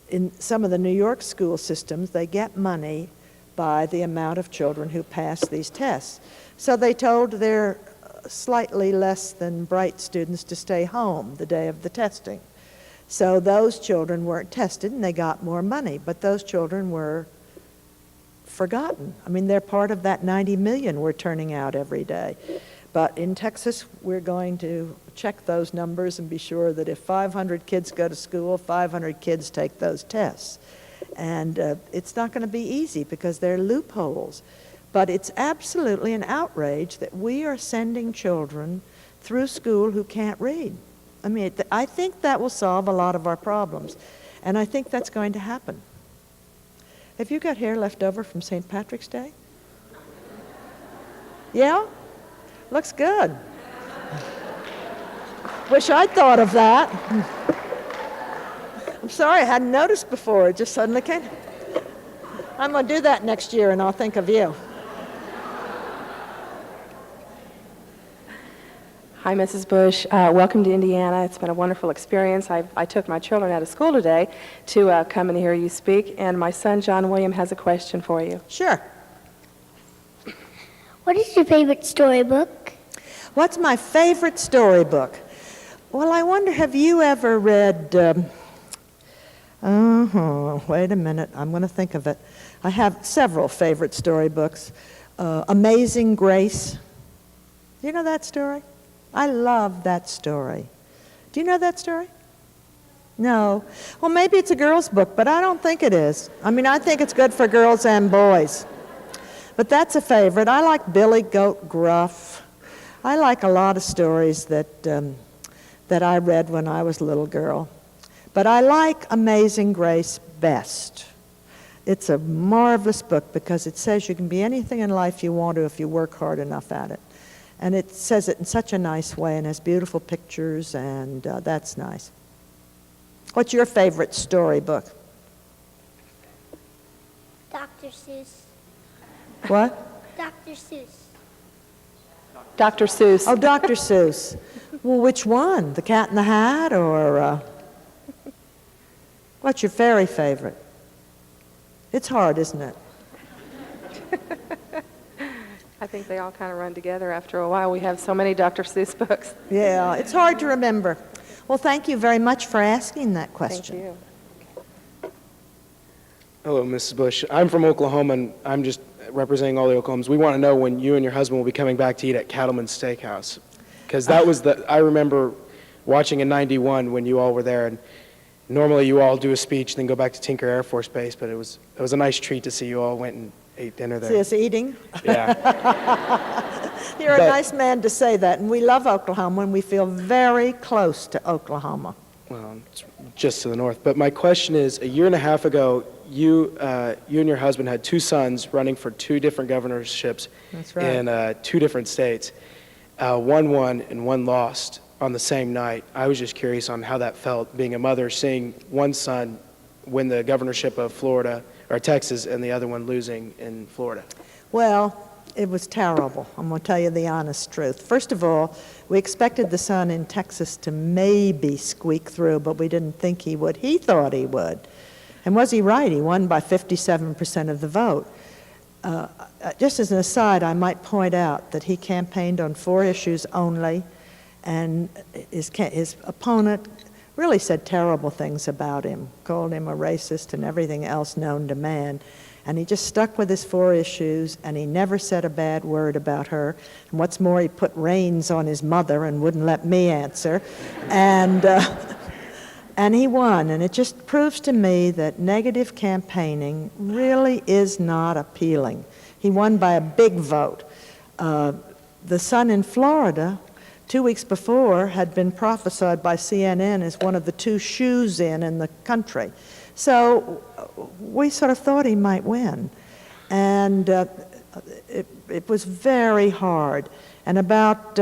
in some of the New York school systems, they get money by the amount of children who pass these tests. So they told their slightly less than bright students to stay home the day of the testing. So those children weren't tested and they got more money, but those children were forgotten. I mean, they're part of that 90 million we're turning out every day. But in Texas, we're going to check those numbers and be sure that if 500 kids go to school, 500 kids take those tests. And it's not going to be easy because there are loopholes. But it's absolutely an outrage that we are sending children through school who can't read. I mean, I think that will solve a lot of our problems. And I think that's going to happen. Have you got hair left over from St. Patrick's Day? Yeah? Looks good. Wish I'd thought of that. I'm sorry, I hadn't noticed before. It just suddenly came. I'm going to do that next year, and I'll think of you. Hi, Mrs. Bush. Welcome to Indiana. It's been a wonderful experience. I took my children out of school today to come and hear you speak, and my son, John William, has a question for you. Sure. What is your favorite storybook? What's my favorite storybook? Well, I wonder, have you ever read, wait a minute, I'm going to think of it. I have several favorite storybooks. Amazing Grace. Do you know that story? I love that story. Do you know that story? No. Well, maybe it's a girl's book, but I don't think it is. I mean, I think it's good for girls and boys. But that's a favorite. I like Billy Goat Gruff. I like a lot of stories that I read when I was a little girl. But I like Amazing Grace best. It's a marvelous book because it says you can be anything in life you want to if you work hard enough at it. And it says it in such a nice way and has beautiful pictures, and that's nice. What's your favorite storybook? Dr. Seuss. What? Dr. Seuss. Dr. Seuss. Oh, Dr. Seuss. Well, which one? The Cat in the Hat or what's your very favorite? It's hard, isn't it? I think they all kind of run together after a while. We have so many Dr. Seuss books. Yeah, it's hard to remember. Well, thank you very much for asking that question. Thank you. Hello, Mrs. Bush. I'm from Oklahoma, and I'm just representing all the Oklahomans. We want to know when you and your husband will be coming back to eat at Cattleman's Steakhouse. Because that was I remember watching in '91 when you all were there, and normally you all do a speech, then go back to Tinker Air Force Base, but it was a nice treat to see you all went and ate dinner there. See us eating? Yeah. You're a nice man to say that, and we love Oklahoma, and we feel very close to Oklahoma. well, it's just to the north. But my question is, a year and a half ago, you and your husband had two sons running for two different governorships That's right. in two different states. One won and one lost on the same night. I was just curious on how that felt, being a mother, seeing one son win the governorship of Florida or Texas and the other one losing in Florida. Well, it was terrible. I'm going to tell you the honest truth. First of all, we expected the son in Texas to maybe squeak through, but we didn't think he would. He thought he would. And was he right? He won by 57% of the vote. Just as an aside, I might point out that he campaigned on 4 issues only, and his opponent really said terrible things about him, called him a racist and everything else known to man. And he just stuck with his 4 issues, and he never said a bad word about her. And what's more, he put reins on his mother and wouldn't let me answer. And he won. And it just proves to me that negative campaigning really is not appealing. He won by a big vote. The son in Florida, 2 weeks before, had been prophesied by CNN as one of the 2 shoes in the country. So we sort of thought he might win. And it was very hard. And about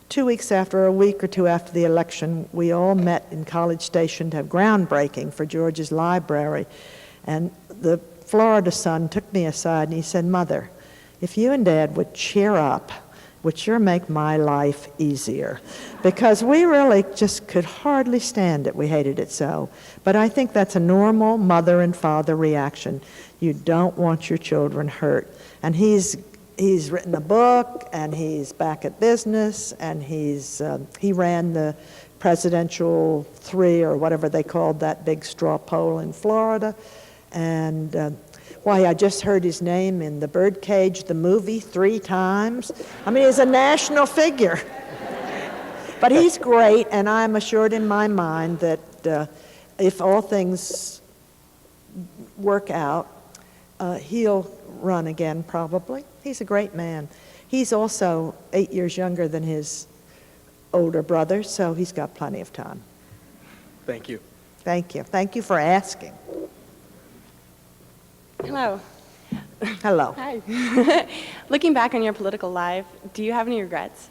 2 weeks after, a week or 2 after the election, we all met in College Station to have groundbreaking for George's library. And the Florida son took me aside and he said, "Mother, if you and Dad would cheer up, would sure make my life easier." Because we really just could hardly stand it. We hated it so. But I think that's a normal mother and father reaction. You don't want your children hurt. And he's written a book, and he's back at business, and he ran the presidential 3 or whatever they called that big straw poll in Florida. And why, I just heard his name in The Birdcage, the movie, 3 times. I mean, he's a national figure. But he's great, and I'm assured in my mind that if all things work out, he'll run again, probably. He's a great man. He's also 8 years younger than his older brother, so he's got plenty of time. Thank you. Thank you. Thank you for asking. Hello. Hello. Hi. Looking back on your political life, do you have any regrets?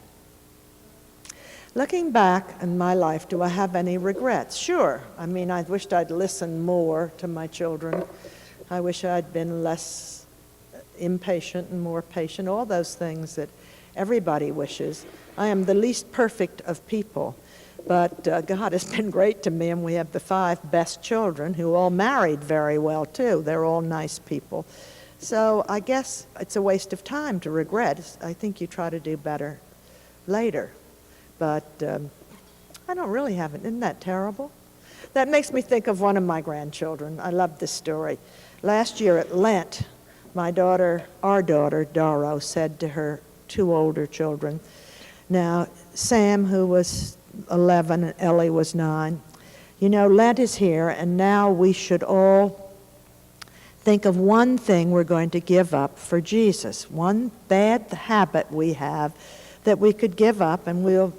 Looking back in my life, do I have any regrets? Sure. I mean, I wished I'd listened more to my children. I wish I'd been less impatient and more patient, all those things that everybody wishes. I am the least perfect of people, but God has been great to me, and we have the 5 best children who all married very well, too. They're all nice people. So I guess it's a waste of time to regret. I think you try to do better later. But I don't really have it. Isn't that terrible? That makes me think of one of my grandchildren. I love this story. Last year at Lent, our daughter, Doro, said to her 2 older children, now, Sam, who was 11, and Ellie was 9, you know, Lent is here, and now we should all think of one thing we're going to give up for Jesus, one bad habit we have that we could give up, and we'll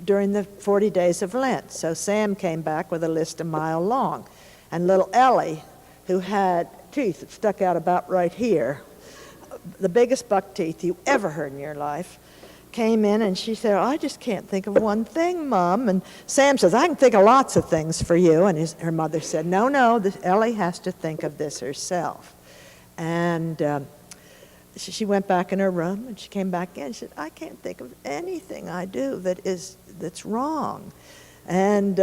during the 40 days of Lent. So Sam came back with a list a mile long. And little Ellie, who had teeth that stuck out about right here, the biggest buck teeth you ever heard in your life, came in and she said, I just can't think of one thing, Mom. And Sam says, I can think of lots of things for you. And her mother said, no, Ellie has to think of this herself. And she went back in her room, and she came back in. She said, I can't think of anything I do that's wrong. And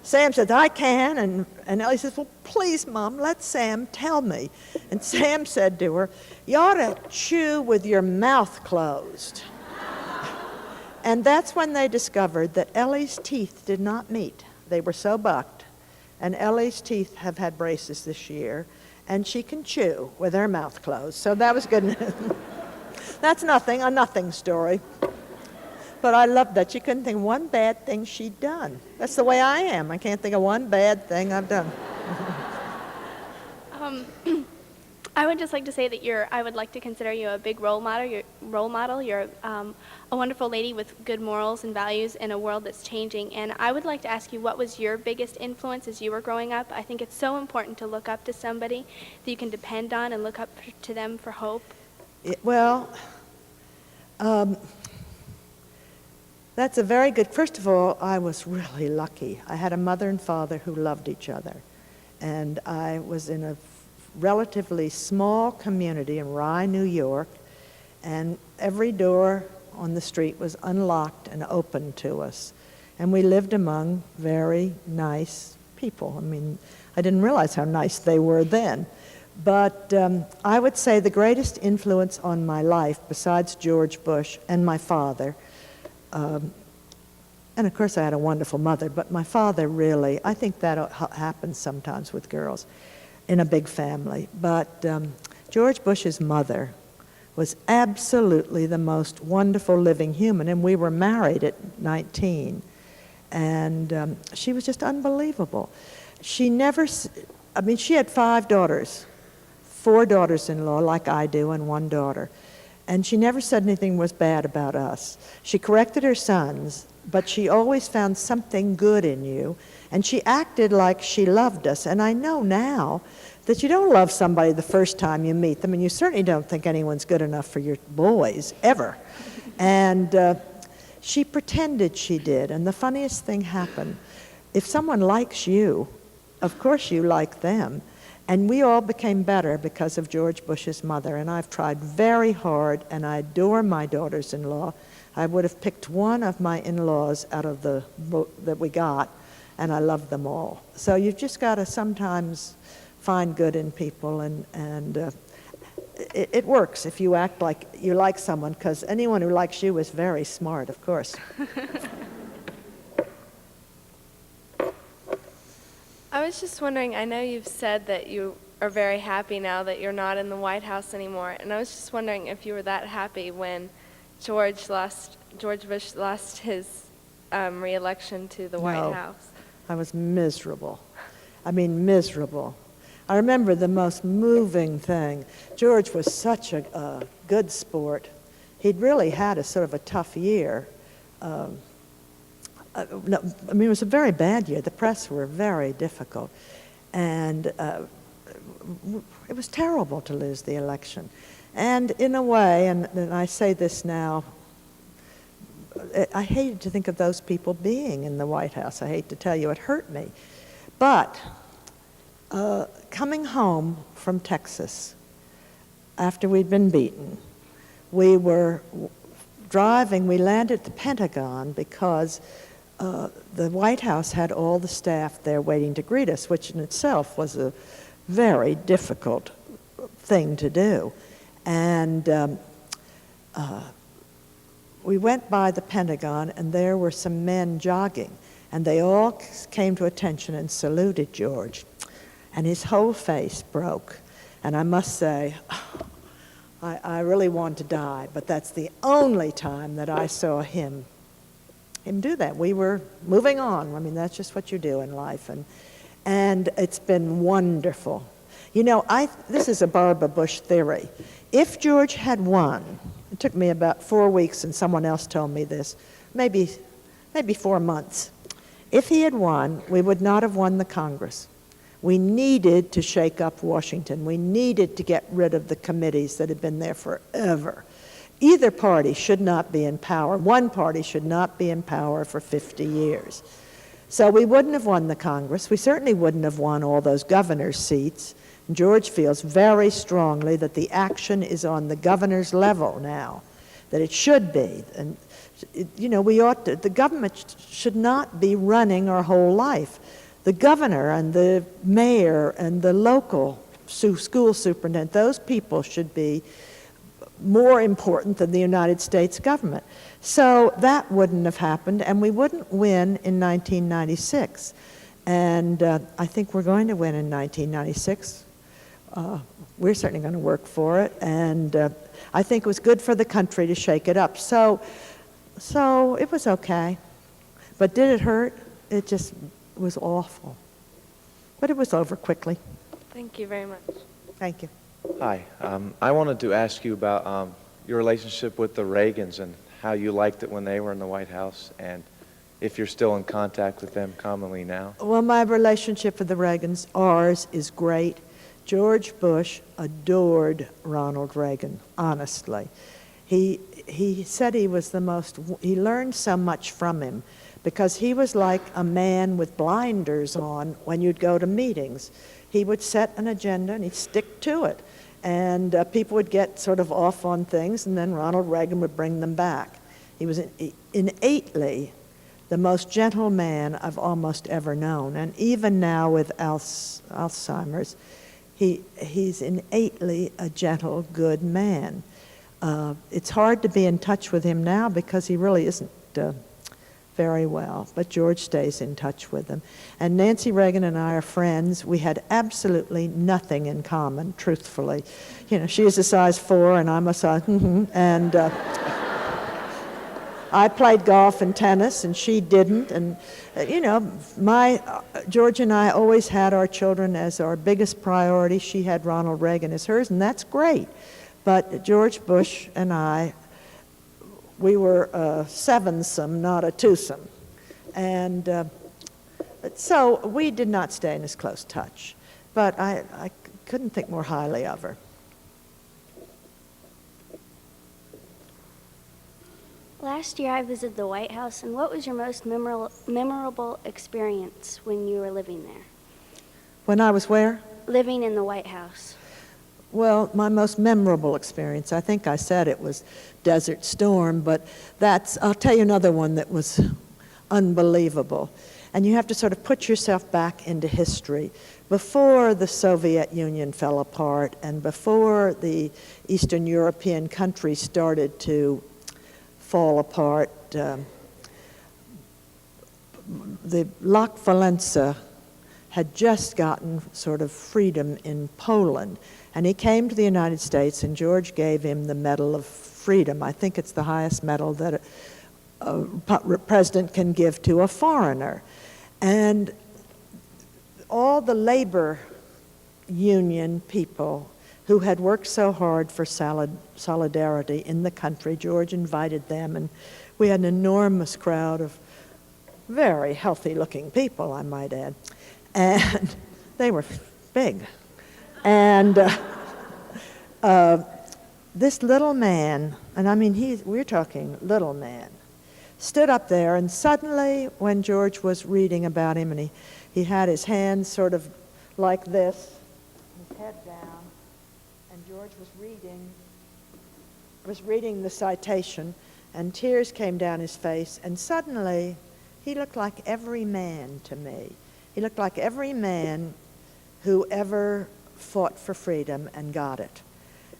Sam said, I can. And Ellie says, well, please, Mom, let Sam tell me. And Sam said to her, you ought to chew with your mouth closed. And that's when they discovered that Ellie's teeth did not meet. They were so bucked. And Ellie's teeth have had braces this year. And she can chew with her mouth closed. So that was good. That's a nothing story. But I love that. She couldn't think of one bad thing she'd done. That's the way I am. I can't think of one bad thing I've done. I would just like to say that I would like to consider you a big role model. You're a wonderful lady with good morals and values in a world that's changing. And I would like to ask you, what was your biggest influence as you were growing up? I think it's so important to look up to somebody that you can depend on and look up to them for hope. That's a very good, first of all, I was really lucky. I had a mother and father who loved each other. And I was in a relatively small community in Rye, New York, and every door on the street was unlocked and open to us. And we lived among very nice people. I mean, I didn't realize how nice they were then. But I would say the greatest influence on my life, besides George Bush and my father, and of course I had a wonderful mother, but my father really, I think that happens sometimes with girls in a big family. But George Bush's mother was absolutely the most wonderful living human, and we were married at 19. And she was just unbelievable. She never, I mean, she had 5 daughters, 4 daughters-in-law like I do, and 1 daughter. And she never said anything was bad about us. She corrected her sons, but she always found something good in you. And she acted like she loved us. And I know now that you don't love somebody the first time you meet them, and you certainly don't think anyone's good enough for your boys, ever. And she pretended she did. And the funniest thing happened. If someone likes you, of course you like them. And we all became better because of George Bush's mother. And I've tried very hard, and I adore my daughters-in-law. I would have picked one of my in-laws out of the that we got, and I love them all. So you've just got to sometimes find good in people, and it works if you act like you like someone, because anyone who likes you is very smart, of course. I was just wondering, I know you've said that you are very happy now that you're not in the White House anymore, and I was just wondering if you were that happy when George Bush lost his re-election to the White House. I was miserable. I mean, miserable. I remember the most moving thing. George was such a good sport. He'd really had a sort of a tough year. No, I mean, it was a very bad year. The press were very difficult. And it was terrible to lose the election. And in a way, and I say this now, I hated to think of those people being in the White House. I hate to tell you, it hurt me. But coming home from Texas after we'd been beaten, we were driving, we landed at the Pentagon because the White House had all the staff there waiting to greet us, which in itself was a very difficult thing to do. And we went by the Pentagon, and there were some men jogging, and they all came to attention and saluted George. And his whole face broke. And I must say, I really want to die, but that's the only time that I saw him do that. We were moving on. I mean, that's just what you do in life. And it's been wonderful. You know, this is a Barbara Bush theory. If George had won, it took me about 4 weeks, and someone else told me this, maybe 4 months. If he had won, we would not have won the Congress. We needed to shake up Washington. We needed to get rid of the committees that had been there forever. Either party should not be in power. One party should not be in power for 50 years. So we wouldn't have won the Congress. We certainly wouldn't have won all those governor's seats. And George feels very strongly that the action is on the governor's level now, that it should be. And, you know, the government should not be running our whole life. The governor and the mayor and the local school superintendent, those people should be more important than the United States government. So that wouldn't have happened, and we wouldn't win in 1996. And I think we're going to win in 1996. We're certainly going to work for it, and I think it was good for the country to shake it up. So it was okay. But did it hurt? It just was awful. But it was over quickly. Thank you very much. Thank you. Hi. I wanted to ask you about your relationship with the Reagans and how you liked it when they were in the White House, and if you're still in contact with them commonly now. Well, my relationship with the Reagans, ours, is great. George Bush adored Ronald Reagan, honestly. He said he learned so much from him because he was like a man with blinders on when you'd go to meetings. He would set an agenda and he'd stick to it. And people would get sort of off on things, and then Ronald Reagan would bring them back. He was innately the most gentle man I've almost ever known. And even now with Alzheimer's, he's innately a gentle, good man. It's hard to be in touch with him now because he really isn't very well, but George stays in touch with him. And Nancy Reagan and I are friends. We had absolutely nothing in common, truthfully. You know, she is a size 4 and I'm a size, and I played golf and tennis and she didn't. And, you know, George and I always had our children as our biggest priority. She had Ronald Reagan as hers, and that's great. But George Bush and I, we were a sevensome, not a twosome. And so we did not stay in as close touch. But I couldn't think more highly of her. Last year I visited the White House, and what was your most memorable experience when you were living there? When I was where? Living in the White House. Well, my most memorable experience, I think I said it was Desert Storm, but I'll tell you another one that was unbelievable. And you have to sort of put yourself back into history. Before the Soviet Union fell apart and before the Eastern European countries started to fall apart, the Lech Walesa had just gotten sort of freedom in Poland. And he came to the United States, and George gave him the Medal of Freedom. I think it's the highest medal that a president can give to a foreigner. And all the labor union people who had worked so hard for solidarity in the country, George invited them, and we had an enormous crowd of very healthy-looking people, I might add. And they were big. And this little man, and I mean, we're talking little man, stood up there, and suddenly when George was reading about him, and he had his hands sort of like this, his head down, and George was reading the citation, and tears came down his face, and suddenly he looked like every man to me. He looked like every man who ever fought for freedom and got it.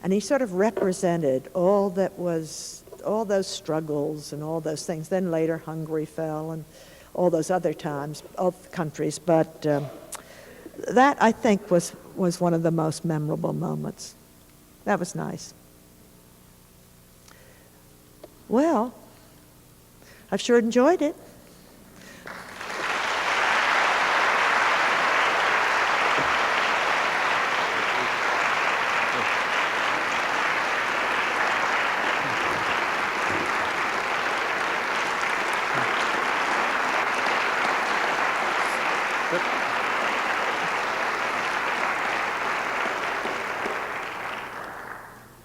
And he sort of represented all those struggles and all those things. Then later Hungary fell and all those other times, all countries. But that, I think, was one of the most memorable moments. That was nice. Well, I've sure enjoyed it.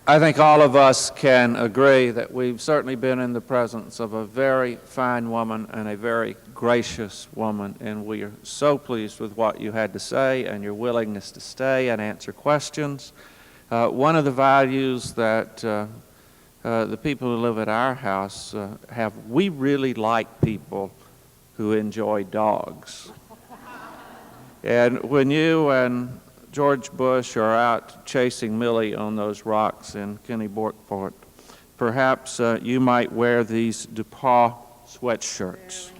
I think all of us can agree that we've certainly been in the presence of a very fine woman and a very gracious woman, and we are so pleased with what you had to say and your willingness to stay and answer questions. One of the values that the people who live at our house have, we really like people who enjoy dogs. And when you and George Bush are out chasing Millie on those rocks in Kennebunkport, perhaps you might wear these DePauw sweatshirts.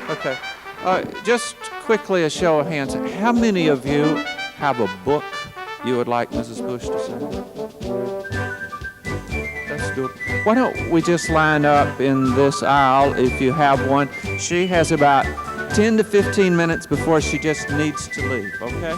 Okay. Just quickly, a show of hands. How many of you have a book you would like Mrs. Bush to send? That's School. Why don't we just line up in this aisle if you have one? She has about 10 to 15 minutes before she just needs to leave, okay?